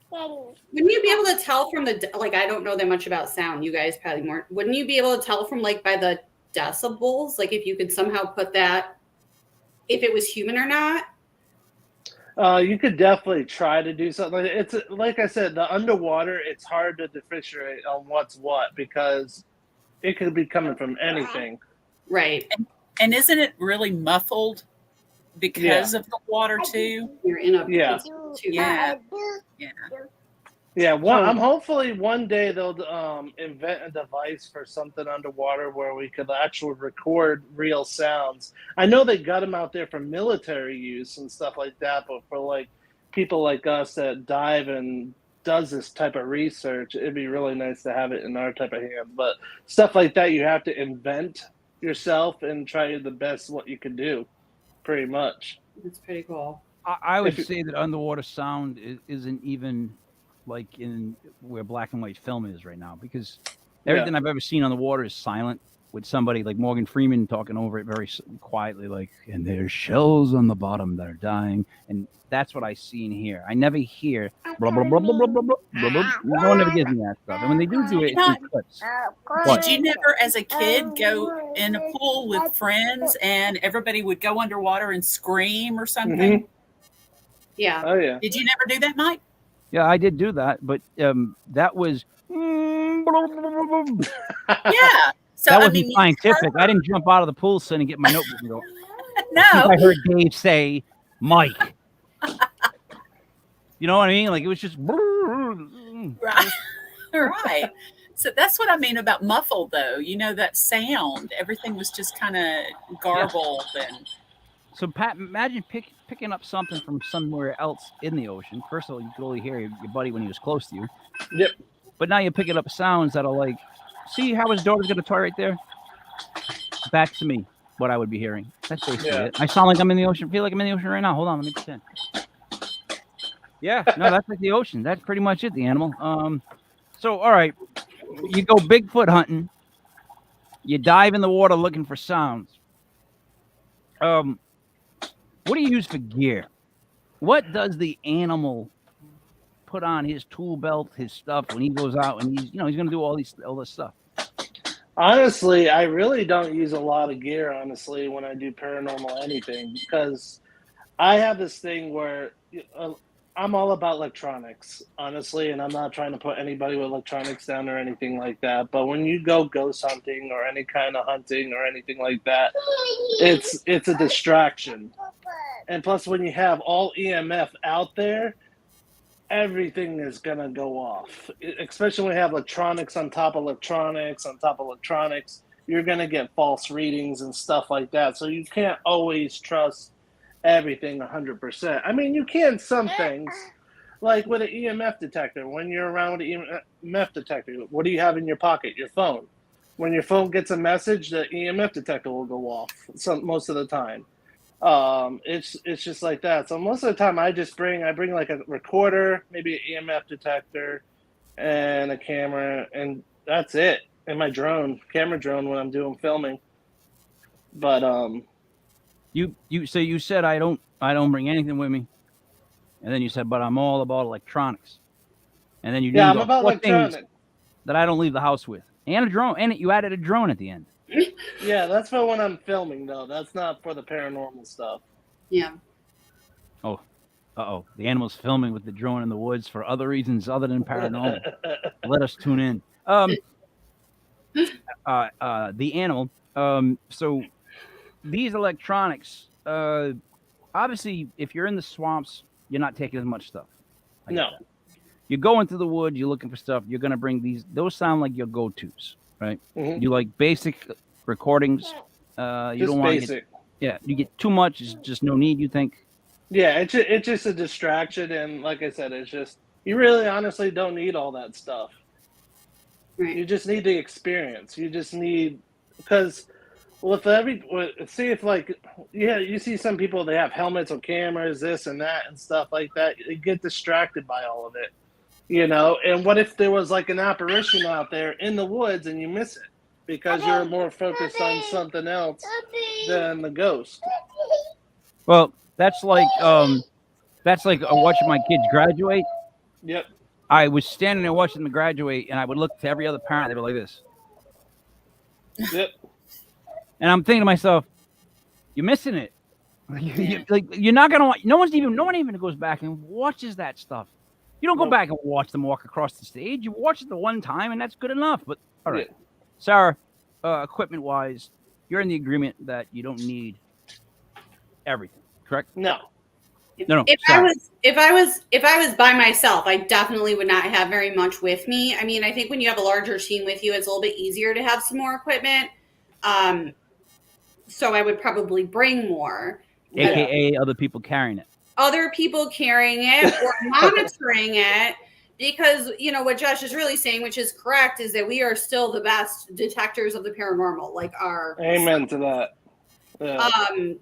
Wouldn't you be able to tell from the, I don't know that much about sound. You guys probably more. Wouldn't you be able to tell from by the decibels? If you could somehow put that, if it was human or not? You could definitely try to do something. It's like I said, the underwater. It's hard to differentiate on what's what because it could be coming from anything. Right. And isn't it really muffled because of the water too? You're in a Yeah. Yeah. Yeah, I'm hopefully one day they'll invent a device for something underwater where we could actually record real sounds. I know they got them out there for military use and stuff like that, but for like people like us that dive and does this type of research, it'd be really nice to have it in our type of hand. But stuff like that, you have to invent yourself and try the best what you can do, pretty much. It's pretty cool. I would say that underwater sound isn't even like in where black and white film is right now, because everything I've ever seen on the water is silent, with somebody like Morgan Freeman talking over it very quietly, like, and there's shells on the bottom that are dying, and that's what I see in here. I never hear blah blah blah blah blah blah blah blah. blah. No one ever gives me that stuff, and when they do it, it's in clips. Did you never, as a kid, go in a pool with friends and everybody would go underwater and scream or something? Mm-hmm. Yeah. Oh yeah. Did you never do that, Mike? Yeah, I did do that, but that was Yeah. So that I wasn't mean, scientific. I didn't jump out of the pool and get my notebook and go. No. I heard Dave say, "Mike." You know what I mean? Like it was just Right. Right. So that's what I mean about muffled, though. You know, that sound. Everything was just kind of garbled and. So, Pat, imagine picking up something from somewhere else in the ocean. First of all, you could only hear your buddy when he was close to you. Yep. But now you're picking up sounds that are like, see how his daughter's got a toy right there? Back to me, what I would be hearing. That's basically it. I sound like I'm in the ocean. Feel like I'm in the ocean right now. Hold on, let me pretend. Yeah, no, that's like the ocean. That's pretty much it, the animal. So, all right, you go Bigfoot hunting. You dive in the water looking for sounds. What do you use for gear? What does the animal put on his tool belt, his stuff when he goes out and he's going to do all this stuff? Honestly, I really don't use a lot of gear, honestly, when I do paranormal anything, because I have this thing where I'm all about electronics, honestly, and I'm not trying to put anybody with electronics down or anything like that. But when you go ghost hunting or any kind of hunting or anything like that, it's a distraction. And plus, when you have all EMF out there, everything is going to go off. Especially when you have electronics on top of electronics on top of electronics, you're going to get false readings and stuff like that. So you can't always trust everything 100%. I mean, you can some things, like with an EMF detector. When you're around with an EMF detector, what do you have in your pocket? Your phone. When your phone gets a message, the EMF detector will go off most of the time. It's just like that. So most of the time I bring like a recorder, maybe an EMF detector and a camera, and that's it. And my camera drone when I'm doing filming. But you said I don't bring anything with me. And then you said, but I'm all about electronics. And then you I'm about electronics that I don't leave the house with. And a drone, and you added a drone at the end. Yeah, that's for when I'm filming, though. That's not for the paranormal stuff. Yeah. Oh, the animal's filming with the drone in the woods for other reasons other than paranormal. Let us tune in. The animal. So these electronics. Obviously, if you're in the swamps, you're not taking as much stuff. No. You're going through the woods. You're looking for stuff. You're gonna bring these. Those sound like your go-tos, right? Mm-hmm. You like basic recordings. You don't want to get. You get too much. It's just no need. You think? Yeah, it's just a distraction, and like I said, it's just you really honestly don't need all that stuff. Right. You just need the experience. You just need because see if like you see some people, they have helmets or cameras, this and that and stuff like that. You get distracted by all of it, And what if there was like an apparition out there in the woods and you miss it because you're more focused on something else than the ghost? Well, that's like watching my kids graduate. Yep. I was standing there watching them graduate, and I would look to every other parent. They were like this. Yep. And I'm thinking to myself, "You're missing it." Like you're not gonna. No one even goes back and watches that stuff. You don't go back and watch them walk across the stage. You watch it the one time, and that's good enough. But all right, Sarah, equipment wise, you're in the agreement that you don't need everything, correct? No. No. If I was by myself, I definitely would not have very much with me. I mean, I think when you have a larger team with you, it's a little bit easier to have some more equipment. So I would probably bring more. AKA other people carrying it. Other people carrying it or monitoring it, because what Josh is really saying, which is correct, is that we are still the best detectors of the paranormal, like our Amen to that. Yeah.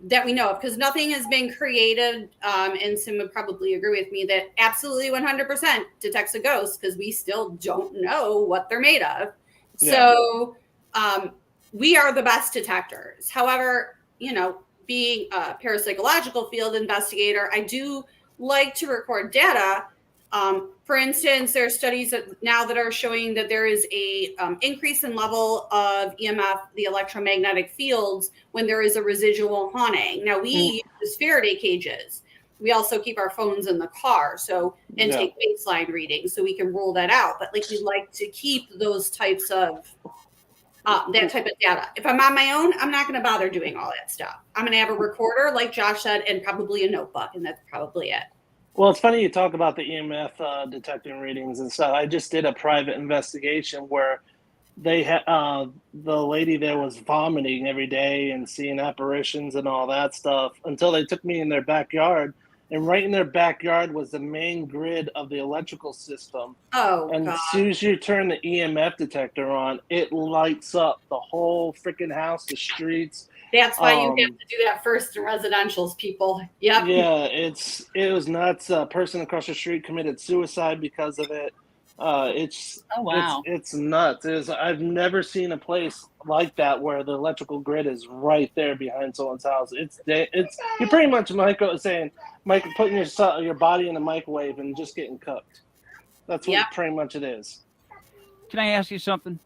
That we know of, because nothing has been created, and Sim would probably agree with me that absolutely 100% detects a ghost, because we still don't know what they're made of. Yeah. So we are the best detectors. However, being a parapsychological field investigator, I do like to record data. For instance, there are studies now that are showing that there is a increase in level of EMF, the electromagnetic fields, when there is a residual haunting. Now, we use Faraday cages. We also keep our phones in the car, and take baseline readings, so we can rule that out. But we like to keep those types of that type of data. If I'm on my own, I'm not going to bother doing all that stuff. I'm going to have a recorder, like Josh said, and probably a notebook, and that's probably it. Well, it's funny you talk about the EMF detecting readings and stuff. I just did a private investigation where they had the lady there was vomiting every day and seeing apparitions and all that stuff until they took me in their backyard. And right in their backyard was the main grid of the electrical system. Oh, and God. As soon as you turn the EMF detector on, it lights up the whole freaking house, the streets. That's why you have to do that first in residentials, people. Yep. Yeah, it was nuts. A person across the street committed suicide because of it. It's nuts. I've never seen a place like that where the electrical grid is right there behind someone's house. It's you're pretty much putting your body in a microwave and just getting cooked. That's what pretty much it is. Can I ask you something?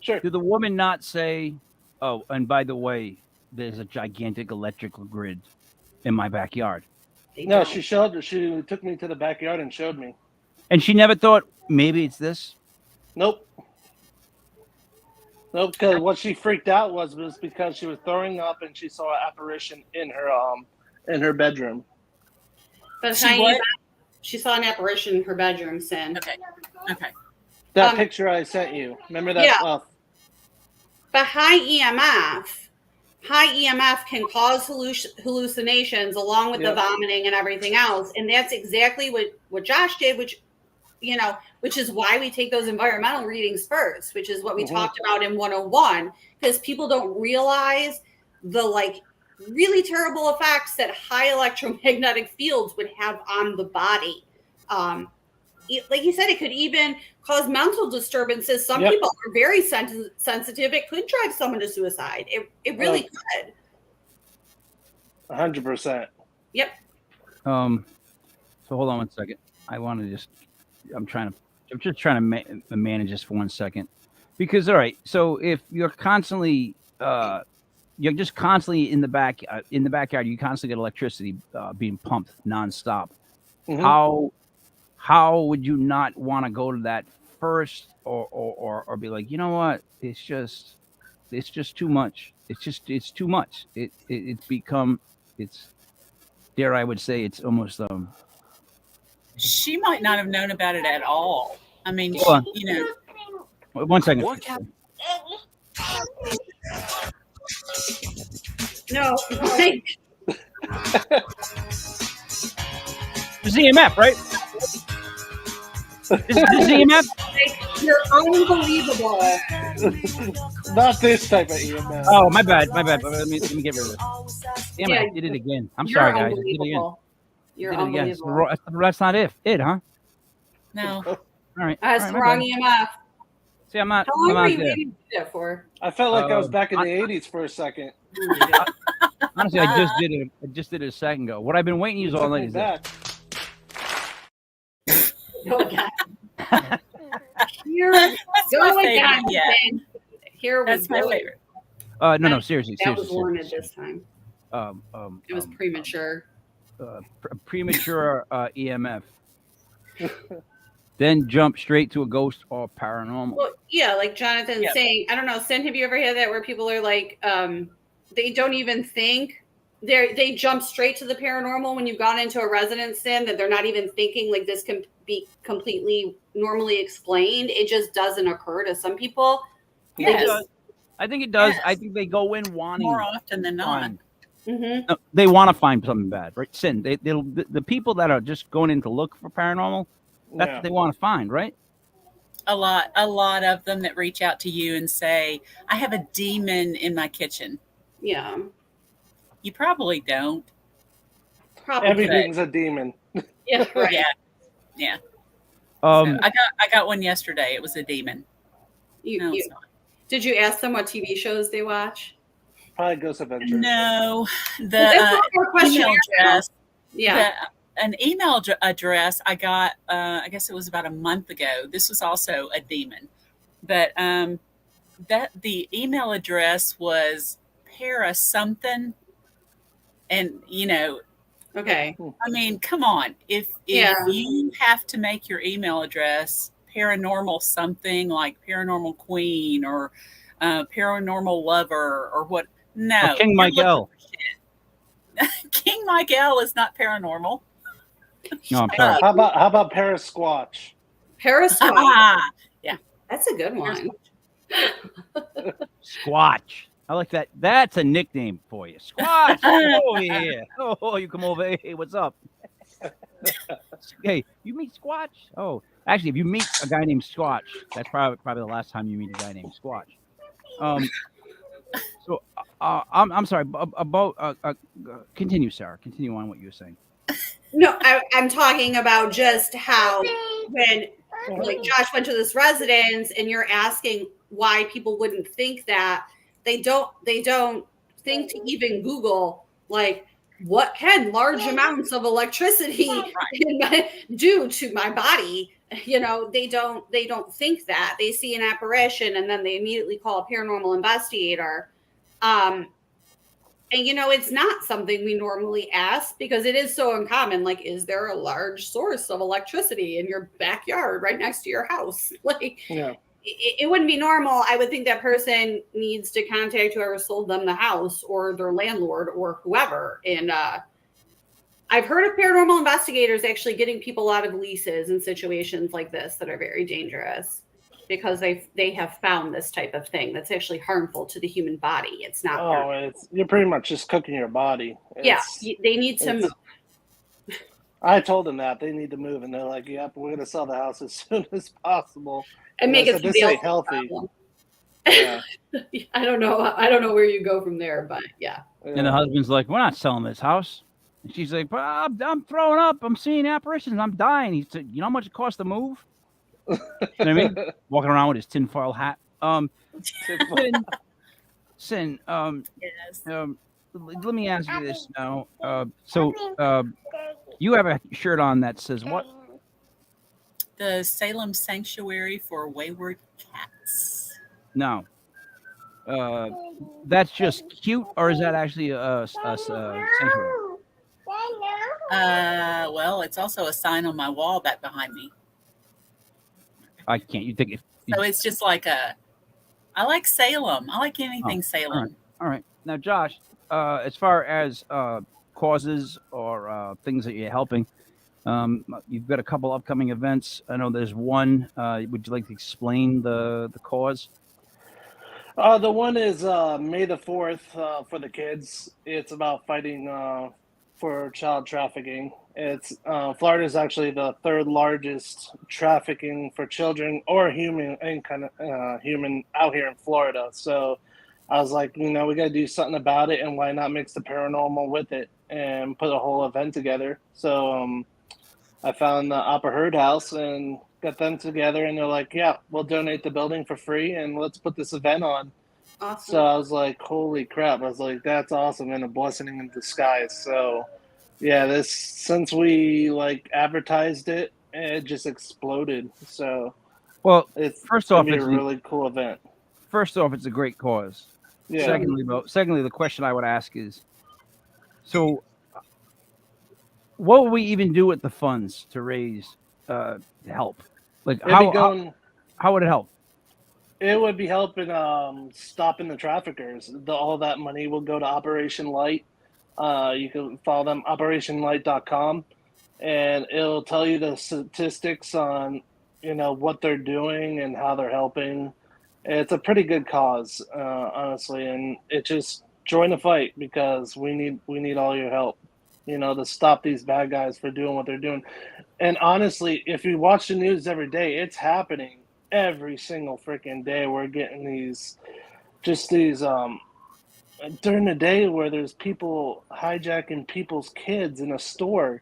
Sure. Did the woman not say, "Oh, and by the way, there's a gigantic electrical grid in my backyard"? No, she took me to the backyard and showed me. And she never thought maybe it's this? Nope. Because what she freaked out was because she was throwing up and she saw an apparition in her bedroom. But she saw an apparition in her bedroom, Sin. Okay. That picture I sent you. Remember that? Yeah. But high EMF can cause hallucinations along with the vomiting and everything else. And that's exactly what Josh did, which is why we take those environmental readings first, which is what we talked about in 101, because people don't realize the really terrible effects that high electromagnetic fields would have on the body. Like you said, it could even cause mental disturbances. Some people are very sensitive. It could drive someone to suicide. It really could. 100%. Yep. So hold on one second. I'm just trying to manage this for 1 second, because all right. So if you're constantly, you're just constantly in the backyard, you constantly get electricity being pumped nonstop. Mm-hmm. How would you not want to go to that first, or be like, you know what? It's just too much. It's too much. It's dare I would say it's almost She might not have known about it at all. I mean, Wait, 1 second. No. It's EMF, right? This is EMF? You're unbelievable. Not this type of EMF. Oh, my bad. Let me get rid of this. Damn it, I did it again. I'm sorry, guys. I did it again. You're unbelievable. That's not it, huh? No. All right. That's the wrong EMF. See, I'm not. How long were you there. waiting to do that for? I felt like I was back in the 80s for a second. Honestly, I just did it a second ago. What I've been waiting to use all night is that. Oh, God. Here we go again. That's my favorite. No, seriously. That was warranted this time. It was premature. Premature EMF. Then jump straight to a ghost or paranormal. Well, yeah, like Jonathan's saying, I don't know, Sin, have you ever had that where people are like, they don't even think, they jump straight to the paranormal when you've gone into a residence, Sin, that they're not even thinking like this can be completely normally explained. It just doesn't occur to some people. Yes. I think it does. Yes. I think they go in wanting more often than not. Mm-hmm. No, they want to find something bad, right? Sin. The people that are just going in to look for paranormal, that's what they want to find, right? A lot of them that reach out to you and say, I have a demon in my kitchen. Yeah. You probably don't. Probably. Everything's a demon. Yeah, right. Yeah. Um, So I got one yesterday. It was a demon. Did you ask them what TV shows they watch? Probably Ghost Adventures. No, That's not our question. email address. Yeah. An email address I got, I guess it was about a month ago. This was also a demon, but that the email address was Parah something, and Okay. I mean, come on, if you have to make your email address paranormal something like Paranormal Queen or Paranormal Lover or what? No, or King Michael. King Michael is not paranormal. No, I'm sorry. How about Parasquatch? Parasquatch. Yeah, that's a good one. Squatch. I like that. That's a nickname for you. Squatch. Oh yeah. Oh, you come over. Hey, what's up? Hey, you meet Squatch? Oh, actually, if you meet a guy named Squatch, that's probably the last time you meet a guy named Squatch. So I'm sorry about continue, Sarah. Continue on what you were saying. No, I'm talking about just how when like Josh went to this residence and you're asking why people wouldn't think that, they don't think to even Google like what can large amounts of electricity do to my body. They don't think that. They see an apparition and then they immediately call a paranormal investigator. And it's not something we normally ask because it is so uncommon. Like, is there a large source of electricity in your backyard right next to your house? Like, it wouldn't be normal. I would think that person needs to contact whoever sold them the house or their landlord or whoever. And I've heard of paranormal investigators actually getting people out of leases in situations like this that are very dangerous because they have found this type of thing that's actually harmful to the human body. It's not. You're pretty much just cooking your body. They need to move. I told them that they need to move, and they're like, "Yep, we're gonna sell the house as soon as possible." And make it this ain't healthy. Yeah. I don't know where you go from there, but yeah. And the husband's like, "We're not selling this house." And she's like, "But I'm throwing up. I'm seeing apparitions. I'm dying." He said, "You know how much it costs to move?" You know what I mean? Walking around with his tinfoil hat. Sin, Yes. let me ask you this now. So you have a shirt on that says what? The Salem Sanctuary for Wayward Cats. No. That's just cute, or is that actually a sanctuary? Well, it's also a sign on my wall back behind me. I can't. You think so? It's just like I like Salem. I like anything Salem. All right. Now, Josh, as far as causes or things that you're helping, you've got a couple upcoming events. I know there's one. Would you like to explain the cause? The one is May the 4th for the kids. It's about fighting for child trafficking. It's Florida is actually the third largest trafficking for children or human human out here in Florida. So I was like, we got to do something about it, and why not mix the paranormal with it and put a whole event together? So I found the Opera Herd House and got them together, and they're like, yeah, we'll donate the building for free, and let's put this event on. Awesome. So I was like, holy crap. I was like, that's awesome and a blessing in disguise. So yeah, since we advertised it, it just exploded. So it's gonna be a really cool event. First off, it's a great cause. Yeah. Secondly, the question I would ask is, So, what would we even do with the funds to raise help? Like It'd be going. how would it help? It would be helping stopping the traffickers. All that money will go to Operation Light. You can follow them operationlight.com, and it'll tell you the statistics on what they're doing and how they're helping. It's a pretty good cause, honestly, and it just join the fight because we need all your help. To stop these bad guys for doing what they're doing. And honestly, if you watch the news every day, it's happening every single freaking day. We're getting these during the day where there's people hijacking people's kids in a store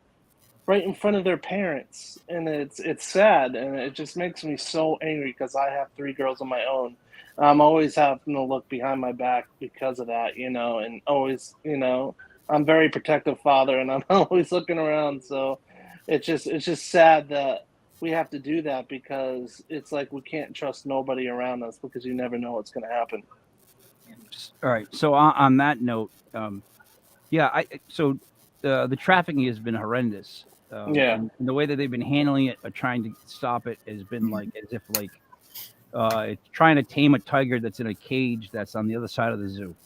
right in front of their parents, and it's sad, and it just makes me so angry because I have 3 girls of my own. I'm always having to look behind my back because of that, and always, I'm a very protective father, and I'm always looking around. So it's just sad that we have to do that because it's like we can't trust nobody around us because you never know what's going to happen. All right. So on that note, the trafficking has been horrendous. Yeah. And the way that they've been handling it or trying to stop it has been like as if like it's trying to tame a tiger that's in a cage that's on the other side of the zoo.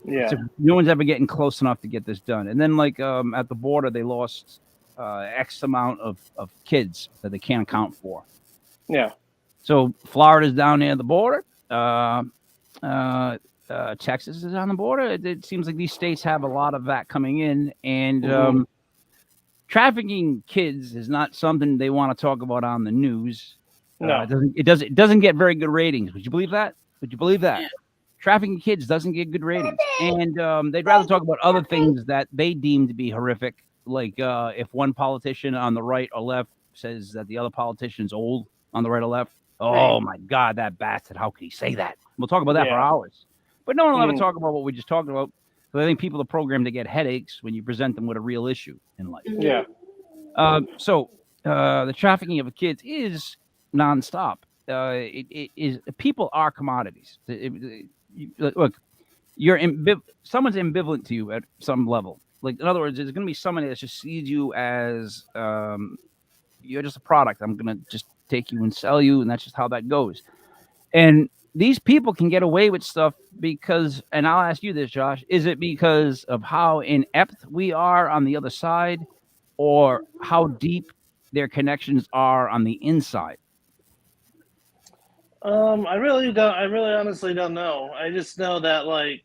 Yeah. So no one's ever getting close enough to get this done. And then like at the border, they lost X amount of kids that they can't account for. Yeah. So Florida's down near the border. Texas is on the border. It seems like these states have a lot of that coming in, and trafficking kids is not something they want to talk about on the news. No. It doesn't get very good ratings. Would you believe that? Yeah. Trafficking kids doesn't get good ratings, and they'd rather talk about other things that they deem to be horrific, like if one politician on the right or left says that the other politician's old on the right or left. Oh my God, that bastard! How could he say that? We'll talk about that for hours. But no one will ever talk about what we just talked about. But I think people are programmed to get headaches when you present them with a real issue in life. Yeah. So the trafficking of kids is nonstop. It is. People are commodities. Look, someone's ambivalent to you at some level. Like in other words, there's going to be somebody that just sees you as you're just a product. I'm going to just take you and sell you, and that's just how that goes. And these people can get away with stuff because, and I'll ask you this, Josh, is it because of how inept we are on the other side or how deep their connections are on the inside? I really honestly don't know. I just know that like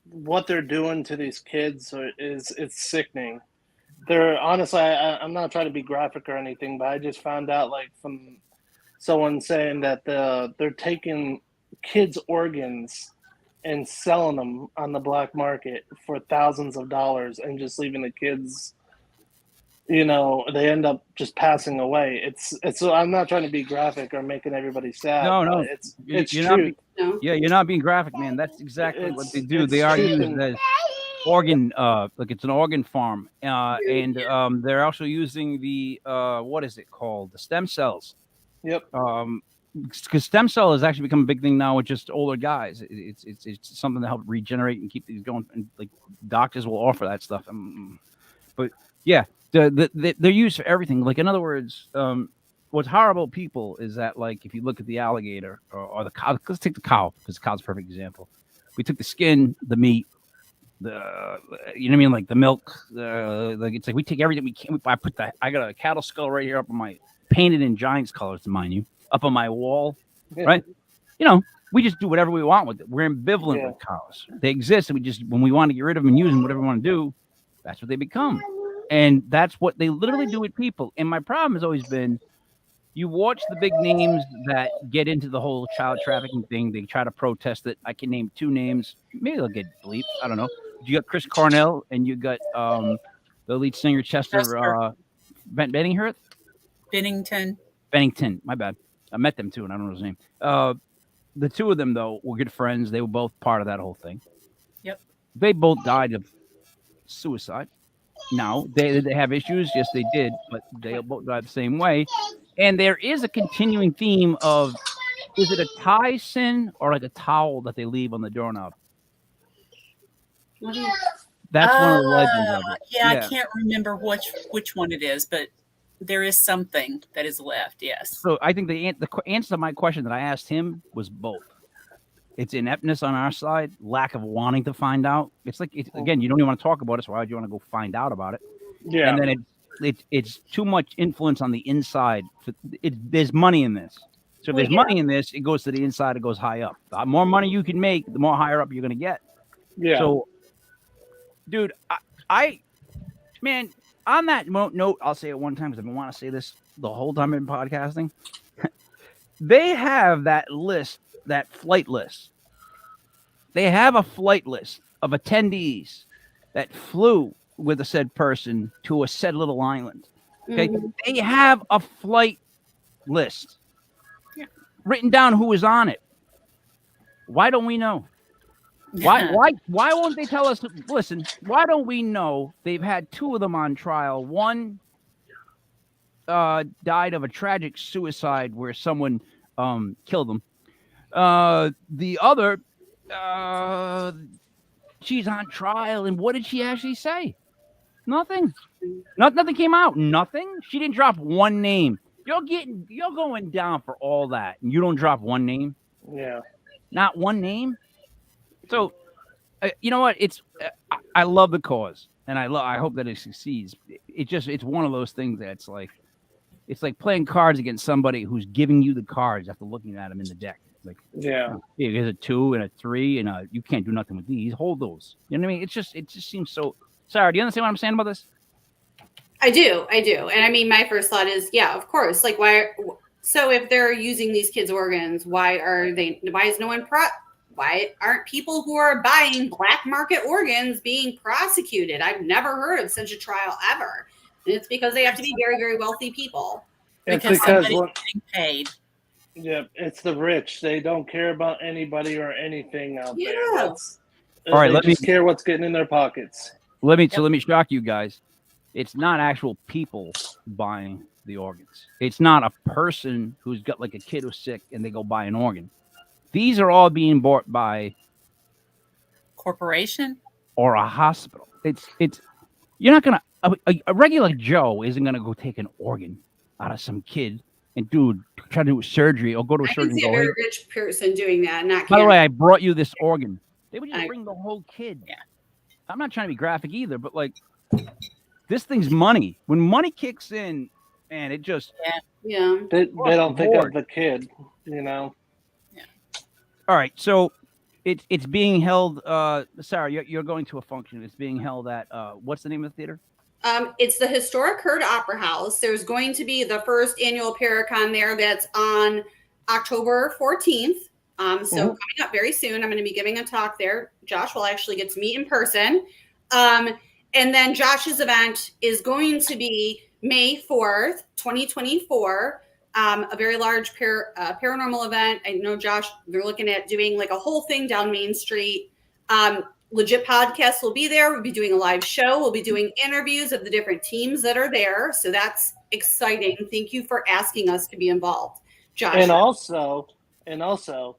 what they're doing to these kids it's sickening. They're honestly, I'm not trying to be graphic or anything, but I just found out like from someone saying that they're taking kids' organs and selling them on the black market for thousands of dollars and just leaving the kids, they end up just passing away. It's I'm not trying to be graphic or making everybody sad. No. It's you're true. You're not being graphic, man. That's exactly what they do. They are used as organ, like it's an organ farm. And they're also using the, what is it called? The stem cells. Yep. Because stem cell has actually become a big thing now with just older guys. It's something to help regenerate and keep these going. And like doctors will offer that stuff. But yeah, they're used for everything. Like in other words, what's horrible people is that like if you look at the alligator or the cow, let's take the cow because the cow's a perfect example. We took the skin, the meat, you know what I mean, like the milk. Like it's like we take everything we can. I got a cattle skull right here up on my painted in Giants colors, to mind you, up on my wall, right? We just do whatever we want with it. We're ambivalent with cows. They exist, and we just when we want to get rid of them and use them, whatever we want to do, that's what they become. And that's what they literally do with people. And my problem has always been, you watch the big names that get into the whole child trafficking thing. They try to protest it. I can name 2 names. Maybe they'll get bleeped. I don't know. You got Chris Cornell, and you got the lead singer Chester Bennington. Bennington. My bad. I met them too, and I don't know his name. The 2 of them, though, were good friends. They were both part of that whole thing. Yep. They both died of suicide. Now, they have issues. Yes, they did, but they both died the same way. And there is a continuing theme of, is it a tie sin or like a towel that they leave on the doorknob? That's one of the legends of it. Yeah, I can't remember which one it is, but there is something that is left. Yes. So I think the answer to my question that I asked him was both. It's ineptness on our side, lack of wanting to find out. It's like, again, you don't even want to talk about it, so why would you want to go find out about it? Yeah. And then it's too much influence on the inside. There's money in this. So if there's money in this, it goes to the inside, it goes high up. The more money you can make, the more higher up you're going to get. Yeah. So, dude, man, on that note, I'll say it one time because I've been wanting to say this the whole time I've been podcasting. They have that list, that flight list. They have a flight list of attendees that flew with a said person to a said little island. Okay, they have a flight list written down who was on it. Why don't we know? Why won't they tell us? Listen, why don't we know they've had 2 of them on trial? One died of a tragic suicide where someone killed them. The other, she's on trial, and what did she actually say? Nothing. Nothing came out. Nothing. She didn't drop one name. You're going down for all that, and you don't drop one name. Yeah. Not one name. So, you know what? I love the cause, and I hope that it succeeds. It's one of those things that's like, it's like playing cards against somebody who's giving you the cards after looking at them in the deck. Like, here's a 2 and a 3, and you can't do nothing with these. Hold those. You know what I mean? It just seems so. Sarah, do you understand what I'm saying about this? I do. And I mean, my first thought is, yeah, of course. Like, why? So if they're using these kids' organs, why is no one why aren't people who are buying black market organs being prosecuted? I've never heard of such a trial ever. And it's because they have to be very, very wealthy people. Because somebody's getting paid. Yeah, it's the rich. They don't care about anybody or anything out there. All right, they just care what's getting in their pockets. Let me shock you guys. It's not actual people buying the organs. It's not a person who's got like a kid who's sick and they go buy an organ. These are all being bought by corporation or a hospital. It's you're not gonna a regular Joe isn't gonna go take an organ out of some kid and try to do a surgery or go to a surgeon. I can see a very rich person doing that. Not. By the way, I brought you this organ. They would just bring the whole kid. Yeah. I'm not trying to be graphic either, but like this thing's money. When money kicks in, man, it just they don't think of the kid, you know. Yeah. All right, so it's being held. Sarah, you're going to a function. It's being held at what's the name of the theater? It's the historic Heard Opera House. There's going to be the first annual Paracon there. That's on October 14th. So coming up very soon, I'm going to be giving a talk there. Josh will actually get to meet in person. And then Josh's event is going to be May 4th, 2024. A very large paranormal event. I know, Josh, they're looking at doing like a whole thing down Main Street. Legit Podcast will be there. We'll be doing a live show. We'll be doing interviews of the different teams that are there. So that's exciting. Thank you for asking us to be involved, Josh. And also,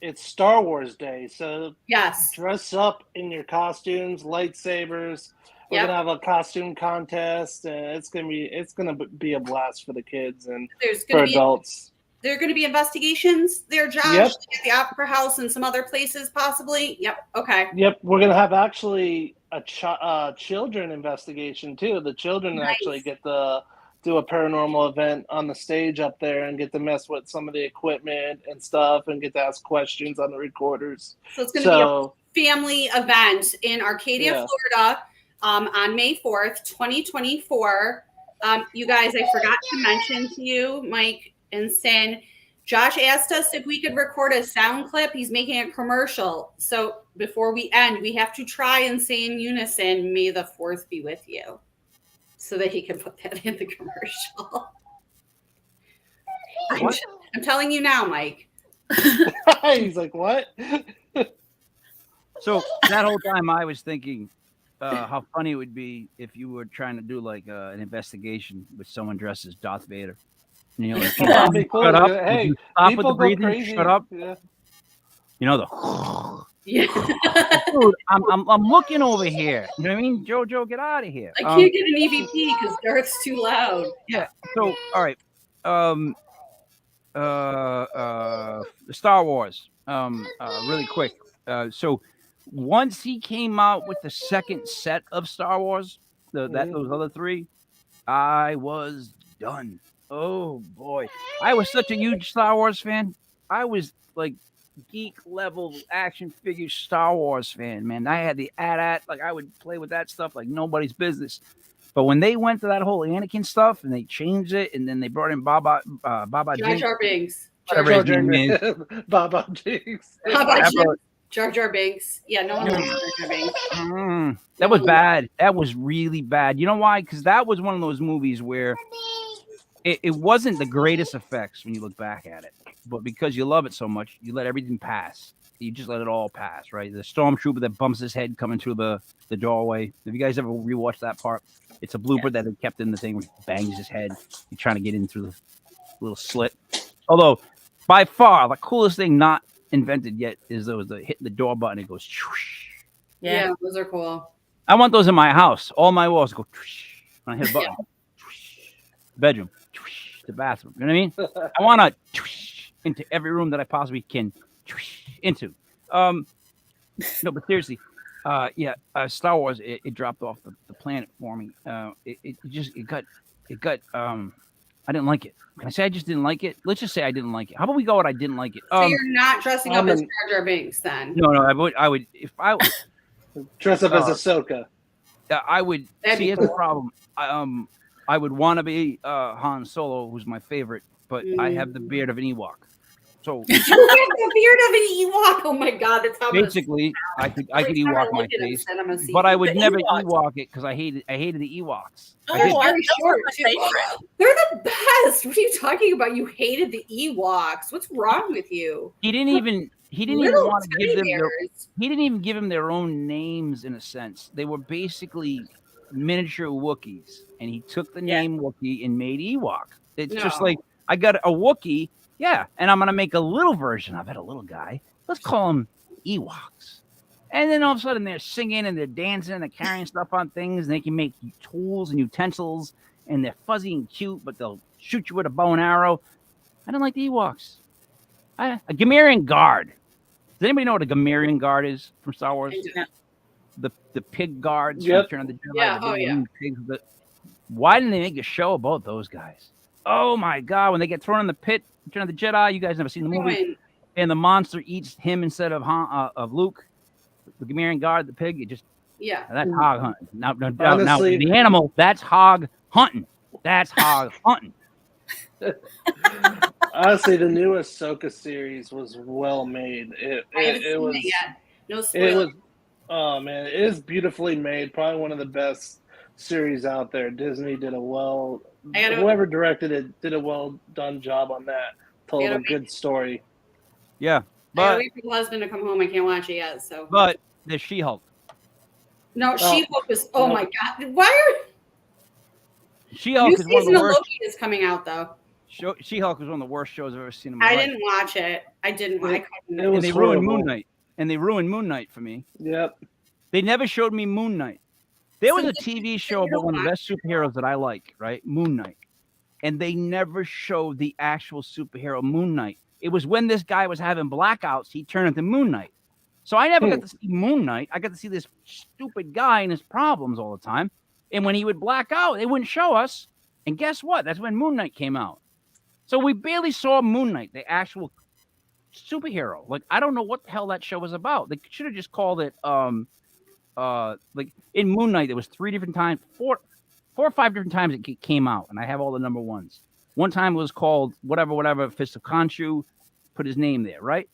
it's Star Wars Day. So yes, dress up in your costumes, lightsabers. We're gonna have a costume contest, and it's gonna be a blast for the kids and for adults. There are going to be investigations there, Josh, at the Opera House and some other places, possibly. Yep. Okay. Yep. We're going to have actually a children investigation, too. The children actually get to do a paranormal event on the stage up there and get to mess with some of the equipment and stuff and get to ask questions on the recorders. So it's going to be a family event in Arcadia, Florida on May 4th, 2024. You guys, I forgot to mention to you, Mike and Sin, Josh asked us if we could record a sound clip. He's making a commercial. So before we end, we have to try and say in unison, "May the 4th be with you," so that he can put that in the commercial. I'm telling you now, Mike. He's like, what? So that whole time I was thinking how funny it would be if you were trying to do like an investigation with someone dressed as Darth Vader. You know, like, cool. Shut up. Hey, stop with people the breathing. go crazy. Shut up. Yeah. You know, Yeah. Dude, I'm looking over here. You know what I mean? JoJo, get out of here. I can't get an EVP because Darth's too loud. Yeah. So, all right. Star Wars. Really quick. So once he came out with the second set of Star Wars, those other three, I was done. Oh boy, I was such a huge Star Wars fan. I was like geek level action figure Star Wars fan, man. I had the AT-AT, like I would play with that stuff like nobody's business. But when they went to that whole Anakin stuff and they changed it, and then they brought in Baba Jar Jinks, Jar Binks. whatever his name is, Baba Jinx. Jar Jar Binks. Yeah, no one likes Jar Jar Binks. that was bad. That was really bad. You know why? Because that was one of those movies where it wasn't the greatest effects when you look back at it, but because you love it so much, you let everything pass. You just let it all pass, right? The stormtrooper that bumps his head coming through the doorway. Have you guys ever rewatched that part? It's a blooper that they kept in the thing where he bangs his head. He's trying to get in through the little slit. Although, by far, the coolest thing not invented yet is those hitting the door button. It goes. Swoosh. Yeah, those are cool. I want those in my house. All my walls go. Swoosh, when I hit a button. Swoosh, bedroom. Swoosh, the bathroom. You know what I mean? I want to into every room that I possibly can into. No, but seriously. Star Wars, it dropped off the planet for me. It got I didn't like it. Can I say I just didn't like it? Let's just say I didn't like it. How about we go with I didn't like it? So you're not dressing up as Jar Jar Binks then? No, I would if I dress up as Ahsoka. I would see here's the problem. I would want to be Han Solo, who's my favorite, but I have the beard of an Ewok. So you have the beard of an Ewok. Oh my god, that's how basically I could Ewok my face, but I would never Ewok it because I hated the Ewoks. They're very short too. They're the best. What are you talking about? You hated the Ewoks. What's wrong with you? He didn't even want to give them he didn't even give them their own names in a sense. They were basically miniature Wookiees, and he took the name Wookiee and made Ewok. It's just like I got a Wookiee. Yeah, and I'm going to make a little version of it, a little guy. Let's call him Ewoks. And then all of a sudden they're singing and they're dancing and they're carrying stuff on things. And they can make tools and utensils. And they're fuzzy and cute, but they'll shoot you with a bow and arrow. I don't like the Ewoks. A Gamorrean Guard. Does anybody know what a Gamorrean Guard is from Star Wars? The pig guards. Yep. From Return of the Jedi, pigs. Why didn't they make a show about those guys? Oh, my God. When they get thrown in the pit, Return of the Jedi, you guys never seen the movie, and the monster eats him instead of Luke. The Gamorrean Guard, the pig, it just that's hog hunting. Now the animal, that's hog hunting. That's hog hunting. Honestly, the new Ahsoka series was well made. It was. It yet. No spoilers. It was. Oh man, it is beautifully made. Probably one of the best series out there. Disney did whoever directed it did a well done job on that. Told a good story. Yeah, but I gotta wait for the husband to come home. I can't watch it yet. So, but there's She-Hulk. No, She-Hulk is. Oh my god! Why are She-Hulk is one of the worst. Loki is coming out though. She-Hulk was one of the worst shows I've ever seen in my life. I didn't watch it. I didn't. I couldn't. And they ruined Moon Knight. And they ruined Moon Knight for me. Yep. They never showed me Moon Knight. There was a TV show about one of the best superheroes that I like, right? Moon Knight. And they never showed the actual superhero Moon Knight. It was when this guy was having blackouts, he turned into Moon Knight. So I never got to see Moon Knight. I got to see this stupid guy and his problems all the time. And when he would black out, they wouldn't show us. And guess what? That's when Moon Knight came out. So we barely saw Moon Knight, the actual superhero. Like, I don't know what the hell that show was about. They should have just called it like in Moon Knight, there was 3 different times, four or 5 different times it came out, and I have all the number ones. One time it was called whatever, Fist of Khonshu, put his name there, right?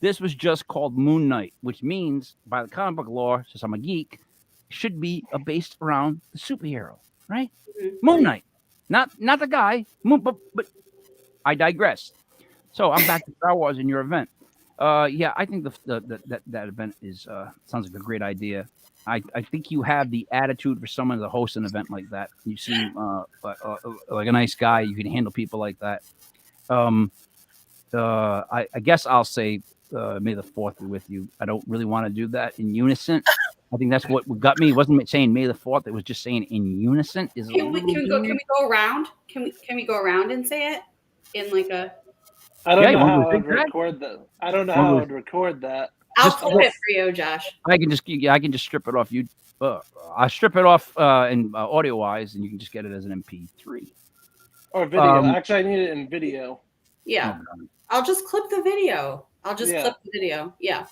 This was just called Moon Knight, which means, by the comic book lore, since I'm a geek, should be based around the superhero, right? Mm-hmm. Moon Knight, not the guy. But I digress. So I'm back to Star Wars in your event. I think that event is sounds like a great idea. I think you have the attitude for someone to host an event like that. You seem like a nice guy. You can handle people like that. I guess I'll say May the 4th be with you. I don't really want to do that in unison. I think that's what got me. It wasn't saying May the 4th. It was just saying in unison. Can we go around? Can we go around and say it in like a? I don't know you want to how do a I'd zigzag? record that. I don't know how I'd record that. I'll Just- clip it for you, Josh. I can just strip it off. I strip it off in audio wise, and you can just get it as an MP3. Or video. Actually, I need it in video. Yeah, Oh, I'll just clip the video. I'll just Yeah. clip the video. Yeah,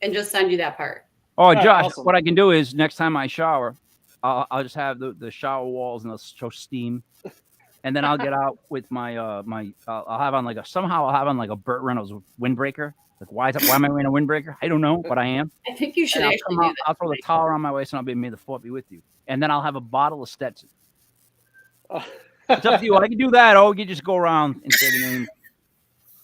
and just send you that part. Oh, right, Josh, awesome. what I can do is next time I shower, I'll just have the shower walls and they'll show steam, and then I'll get out with my I'll have on like a Burt Reynolds windbreaker. Like why am I wearing a windbreaker? I don't know, but I am. I think you should And actually do that. I'll throw the towel around my waist and I'll be May the 4th be with you. And then I'll have a bottle of Stetson. It's up to you. I can do that. Oh, you just go around and say the name.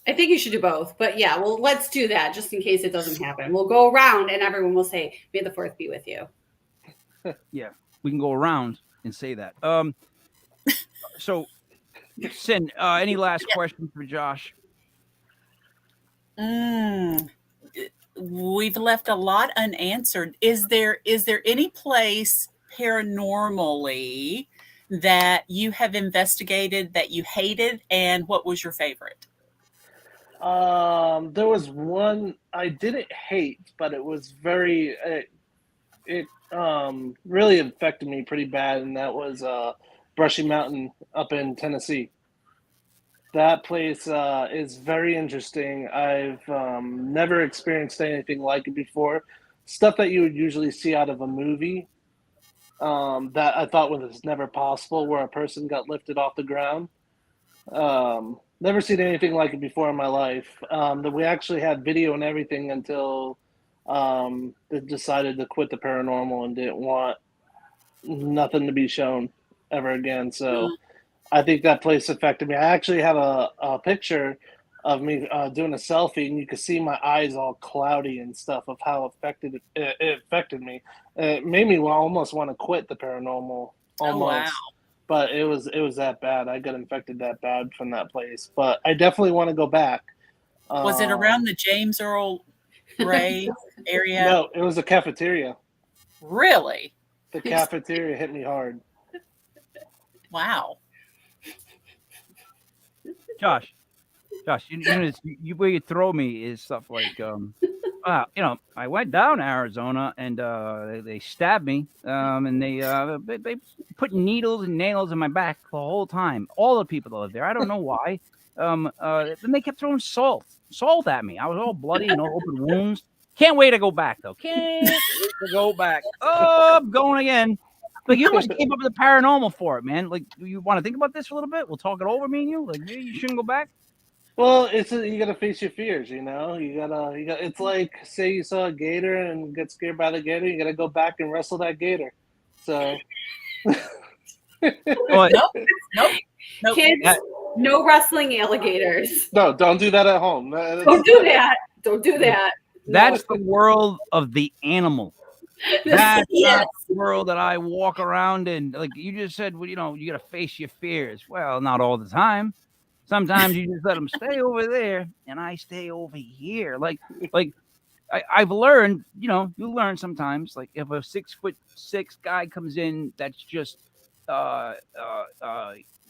I think you should do both. But yeah, well, let's do that just in case it doesn't happen. We'll go around and everyone will say, "May the 4th be with you." Yeah, we can go around and say that. So, Sin, any last questions for Josh? We've left a lot unanswered. Is there any place paranormally that you have investigated that you hated, and what was your favorite? There was one I didn't hate, but it was very it really affected me pretty bad, and that was Brushy Mountain up in Tennessee. That place is very interesting. I've never experienced anything like it before. Stuff that you would usually see out of a movie that I thought was never possible, where a person got lifted off the ground. Never seen anything like it before in my life. That we actually had video and everything until they decided to quit the paranormal and didn't want nothing to be shown ever again. So I think that place affected me. I actually have a picture of me doing a selfie, and you can see my eyes all cloudy and stuff of how it affected me. It made me almost want to quit the paranormal. Almost. Oh, wow. But it was that bad. I got infected that bad from that place. But I definitely want to go back. Was it around the James Earl Ray area? No, it was a cafeteria. Really? The cafeteria hit me hard. Wow. Josh, where you throw me is stuff like, I went down to Arizona and they stabbed me, and they put needles and nails in my back the whole time. All the people that lived there, I don't know why. Then they kept throwing salt at me. I was all bloody and all open wounds. Can't wait to go back though. Can't wait to go back. Oh, I'm going again. Like you almost came up with the paranormal for it, man. Like, you want to think about this for a little bit? We'll talk it over, me and you. Like, maybe you shouldn't go back. Well, you gotta face your fears, you know. You got. It's like, say you saw a gator and get scared by the gator. You gotta go back and wrestle that gator. So. Nope. Kids, no wrestling alligators. No, don't do that at home. Don't do that. Don't do that. That's the world of the animal. That's Yes. not the world that I walk around in. Like you just said, well, you got to face your fears. Well, not all the time. Sometimes you just let them stay over there, and I stay over here. Like I've learned, you learn sometimes. Like if a 6'6" guy comes in, that's just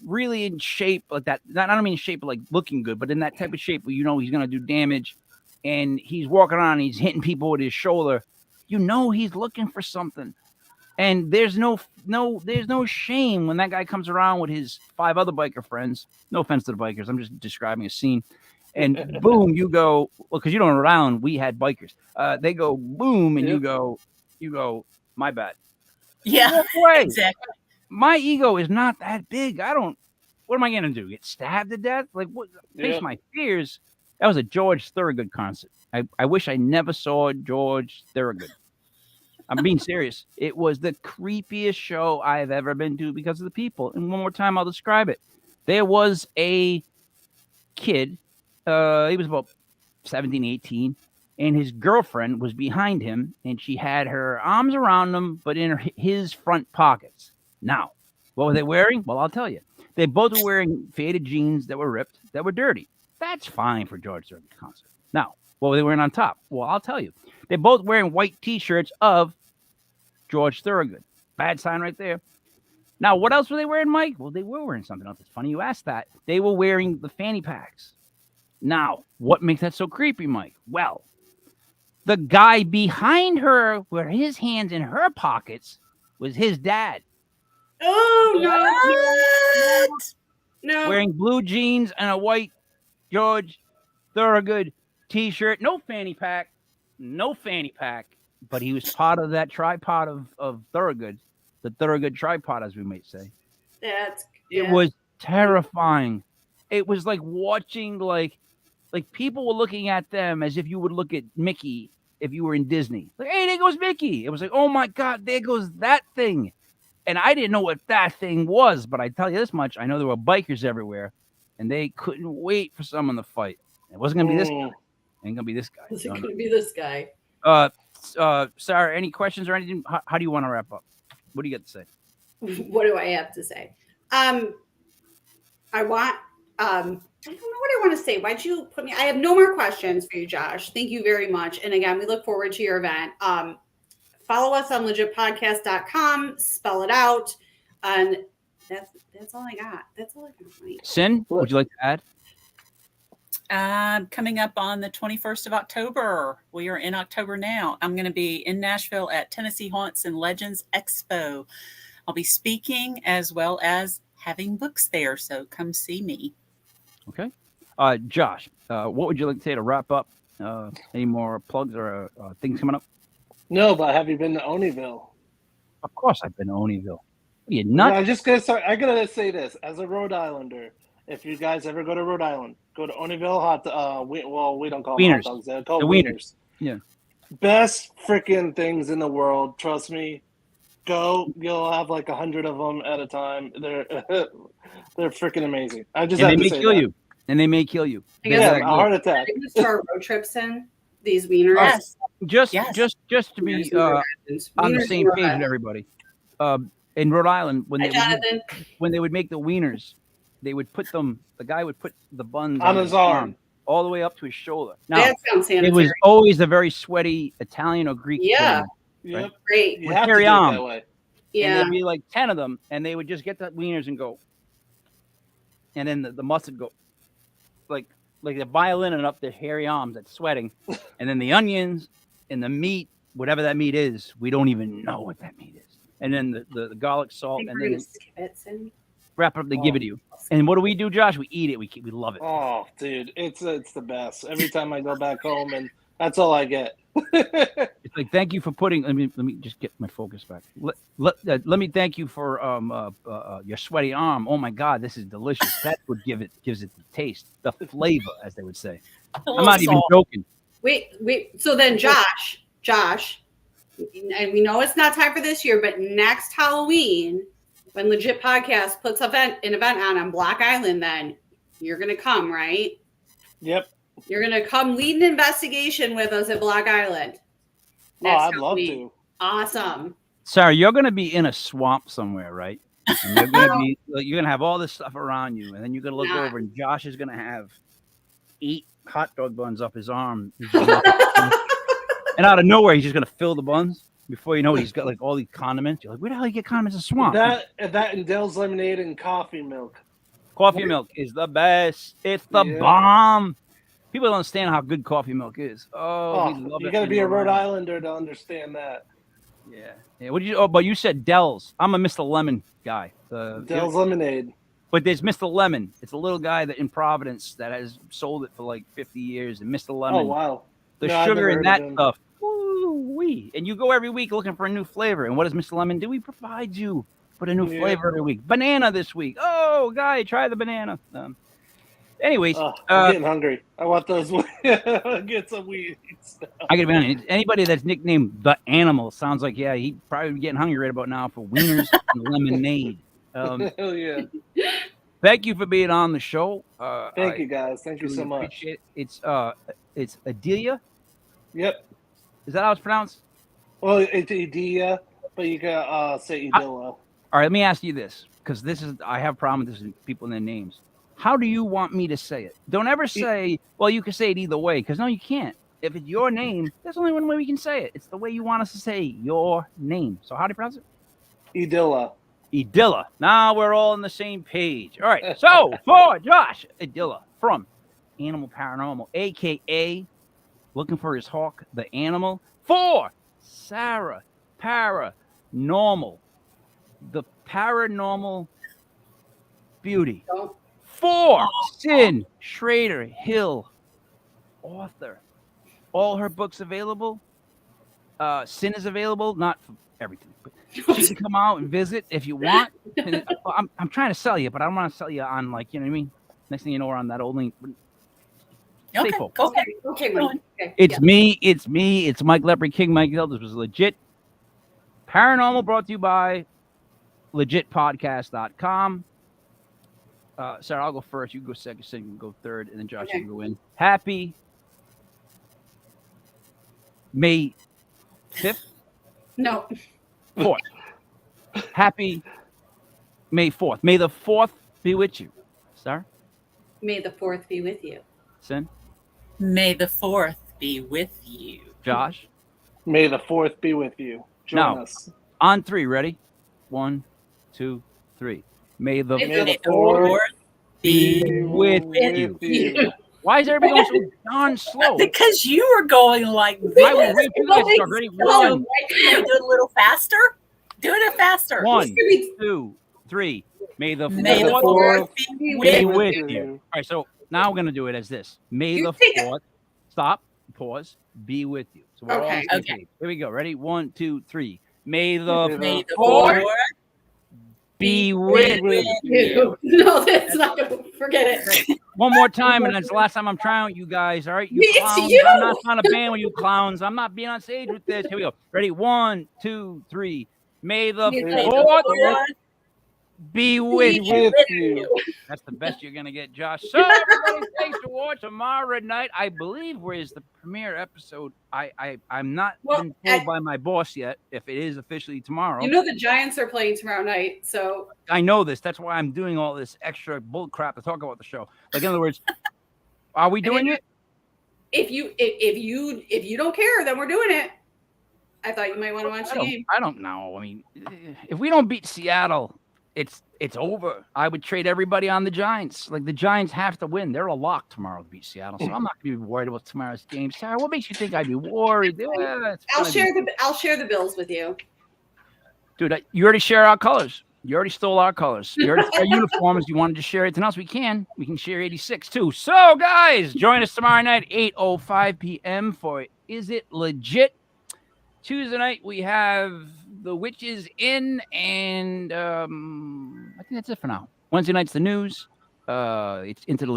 really in shape like that. I don't mean shape like looking good, but in that type of shape where he's going to do damage, and he's walking around, and he's hitting people with his shoulder. He's looking for something, and there's no shame when that guy comes around with his 5 other biker friends. No offense to the bikers, I'm just describing a scene. And boom, you go, well, because around we had bikers. They go boom, and you go, my bad. Yeah, Walk away. exactly. My ego is not that big. What am I gonna do? Get stabbed to death? Like what? Face my fears. That was a George Thorogood concert. I wish I never saw George Thorogood. I'm being serious. It was the creepiest show I've ever been to because of the people. And one more time, I'll describe it. There was a kid. He was about 17, 18. And his girlfriend was behind him. And she had her arms around him, but in his front pockets. Now, what were they wearing? Well, I'll tell you. They both were wearing faded jeans that were ripped, that were dirty. That's fine for George Thorogood's concert. Now, What were they wearing on top? Well, I'll tell you. They're both wearing white T-shirts of George Thorogood. Bad sign right there. Now, what else were they wearing, Mike? Well, they were wearing something else. It's funny you asked that. They were wearing the fanny packs. Now, what makes that so creepy, Mike? Well, the guy behind her, with his hands in her pockets, was his dad. Oh no! Wearing blue jeans and a white George Thorogood T-shirt. No fanny pack. But he was part of that tripod of Thorogood. The Thorogood tripod, as we might say. It was terrifying. It was like watching, like people were looking at them as if you would look at Mickey if you were in Disney. Like, hey, there goes Mickey. It was like, oh my God, there goes that thing. And I didn't know what that thing was, but I tell you this much, I know there were bikers everywhere, and they couldn't wait for someone to fight. It wasn't gonna be this guy. It ain't gonna be this guy. Is it gonna be this guy? Sarah, any questions or anything? How do you want to wrap up? What do you got to say? What do I have to say? I don't know what I want to say. Why'd you put me? I have no more questions for you, Josh. Thank you very much. And again, we look forward to your event. Follow us on legitpodcast.com, spell it out. And that's all I got. That's all I got. Sin, would you like to add? Coming up on the 21st of October. We are in October now. I'm going to be in Nashville at Tennessee Haunts and Legends Expo. I'll be speaking as well as having books there. So come see me. Okay. Josh, what would you like to say to wrap up? Any more plugs or things coming up? No, but have you been to Oneyville? Of course I've been to Oneyville. Are you nuts? I gotta say this. As a Rhode Islander, if you guys ever go to Rhode Island, go to Oneyville we don't call them hot dogs. They're called wieners. Yeah. Best freaking things in the world. Trust me. Go. You'll have like 100 of them at a time. They're freaking amazing. I just and have they to may say kill that. you. And they may kill you. Yeah, a heart attack. Are you start road trips in these wieners? Yes. Just to be on the same page with everybody. In Rhode Island, when they would make the wieners, they would put them. The guy would put the buns on his arm all the way up to his shoulder. Now, that sounds sanitary. It was always a very sweaty Italian or Greek. Yeah. Right? Yep. Great. You have to do it that way. Yeah. And there'd be like 10 of them, and they would just get the wieners and go. And then the mustard go like the violin and up their hairy arms that's sweating. And then the onions and the meat, whatever that meat is, we don't even know what that meat is. And then the garlic salt, and then wrap up, they give it to you. And what do we do, Josh? We eat it. We love it. Oh, dude, it's the best. Every time I go back home, and that's all I get. It's like, thank you for putting. Let me just get my focus back. Let me thank you for your sweaty arm. Oh my God, this is delicious. That's what gives it the taste, the flavor, as they would say. I'm not even joking. Wait. So then, Josh, and we know it's not time for this year, but next Halloween, when Legit Podcast puts an event on Block Island, then you're gonna come, right? Yep. You're going to come lead an investigation with us at Block Island. I'd love to. Awesome. Sarah, you're going to be in a swamp somewhere, right? And you're going to have all this stuff around you, and then you're going to look over, and Josh is going to have 8 hot dog buns up his arm. And out of nowhere, he's just going to fill the buns. Before you know it, he's got like all these condiments. You're like, where the hell do you get condiments in a swamp? That and Dell's lemonade and coffee milk. Coffee milk is the best. It's the bomb. People don't understand how good coffee milk is. Oh, we love you it. got to be a Rhode Islander to understand that. Yeah. What did you? Oh, but you said Dell's. I'm a Mr. Lemon guy. Dell's lemonade. But there's Mr. Lemon. It's a little guy that in Providence that has sold it for like 50 years. And Mr. Lemon. Oh wow. The sugar in that stuff. Woo-wee. And you go every week looking for a new flavor. And what does Mr. Lemon do? He provides you with a new flavor every week. Banana this week. Oh, guy, try the banana. Anyways, I'm getting hungry. I want those. Get some weeds. I gotta be honest. Anybody that's nicknamed the Animal sounds like he'd probably be getting hungry right about now for wieners and lemonade. Hell yeah! Thank you for being on the show. Thank you guys. Thank you so much. Appreciate it. It's Edilla. Yep. Is that how it's pronounced? Well, it's Edilla, but you can say Edilla. All right. Let me ask you this, because I have a problem with this with people in their names. How do you want me to say it? Don't ever say, well, you can say it either way, because no, you can't. if it's your name, there's only one way we can say it. It's the way you want us to say your name. So how do you pronounce it? Edilla. Edilla. Now we're all on the same page. All right. So for Josh, Edilla from Animal Paranormal, aka looking for his hawk, the animal. For Sarah, Paranormal, the paranormal beauty. Don't. For Sin, Shrader, Hill, author. All her books available. Sin is available, not for everything, but she can come out and visit if you want. And I'm trying to sell you, but I don't want to sell you on, like, you know what I mean? Next thing you know, we're on that old link. Stay Okay, focused. go ahead. Okay, Go Mike. on. Okay. It's me. It's Mike Lepre, King Mike Hill. This was legit. Paranormal brought to you by legitpodcast.com. Sarah, I'll go first. You go second, Sin can go third, and then Josh Okay. can go in. Happy May 5th, No. 4th. Happy May 4th. May the 4th be with you. Sarah? May the 4th be with you. Sin? May the 4th be with you. Josh? May the 4th be with you. Join Now, us. On 3, ready? 1, 2, 3. May the May May the 4th 4th be be with you. you. Why is everybody going so darn slow? because you were going like this. Why would we do this already? Oh, One, Can you do it a little faster? Do it faster. 1, 2, 3. May the May the 4th 4th be be be with with you. you. All right, so now we're going to do it as this. May You the take it. 4th, stop, pause, be with you. So we're all on Okay. the same Okay. page. Here we go. Ready? 1, 2, 3. May the May the 4th 4th be with with you. you. No, that's not going to forget it. One more time, and that's the last time I'm trying with you guys. All right, you It's clowns. you. I'm not trying to ban with you clowns. I'm not being on stage with this. Here we go. Ready? 1, 2, 3. May the May the May the 4th 4th be with be you. with you. That's the best you're gonna get, Josh. So everybody, thanks for watching tomorrow night. I believe is the premiere episode. I'm not Well, been told by my boss yet if it is officially tomorrow. You know the Giants are playing tomorrow night, so I know this. That's why I'm doing all this extra bull crap to talk about the show. Like, in other words, are we doing it? if you don't care, then we're doing it. I thought you might want to watch the game. I don't know. I mean, if we don't beat Seattle, it's over. I would trade everybody on the Giants. Like, the Giants have to win. They're a lock tomorrow to beat Seattle. So I'm not gonna be worried about tomorrow's game. Sarah, what makes you think I'd be worried? Yeah, it's I'll gonna share the bills with you. Dude, you already share our colors. You already stole our colors. You already our uniforms. You wanted to share anything else? We can share 86 too. So, guys, join us tomorrow night, 8:05 p.m. for Is It Legit? Tuesday night we have The Witches In, and I think that's it for now. Wednesday night's the news. It's Into the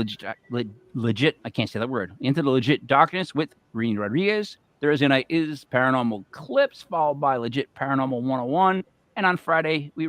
Legit. I can't say that word. Into the Legit Darkness with Reen Rodriguez. Thursday night is Paranormal Clips, followed by Legit Paranormal 101. And on Friday, we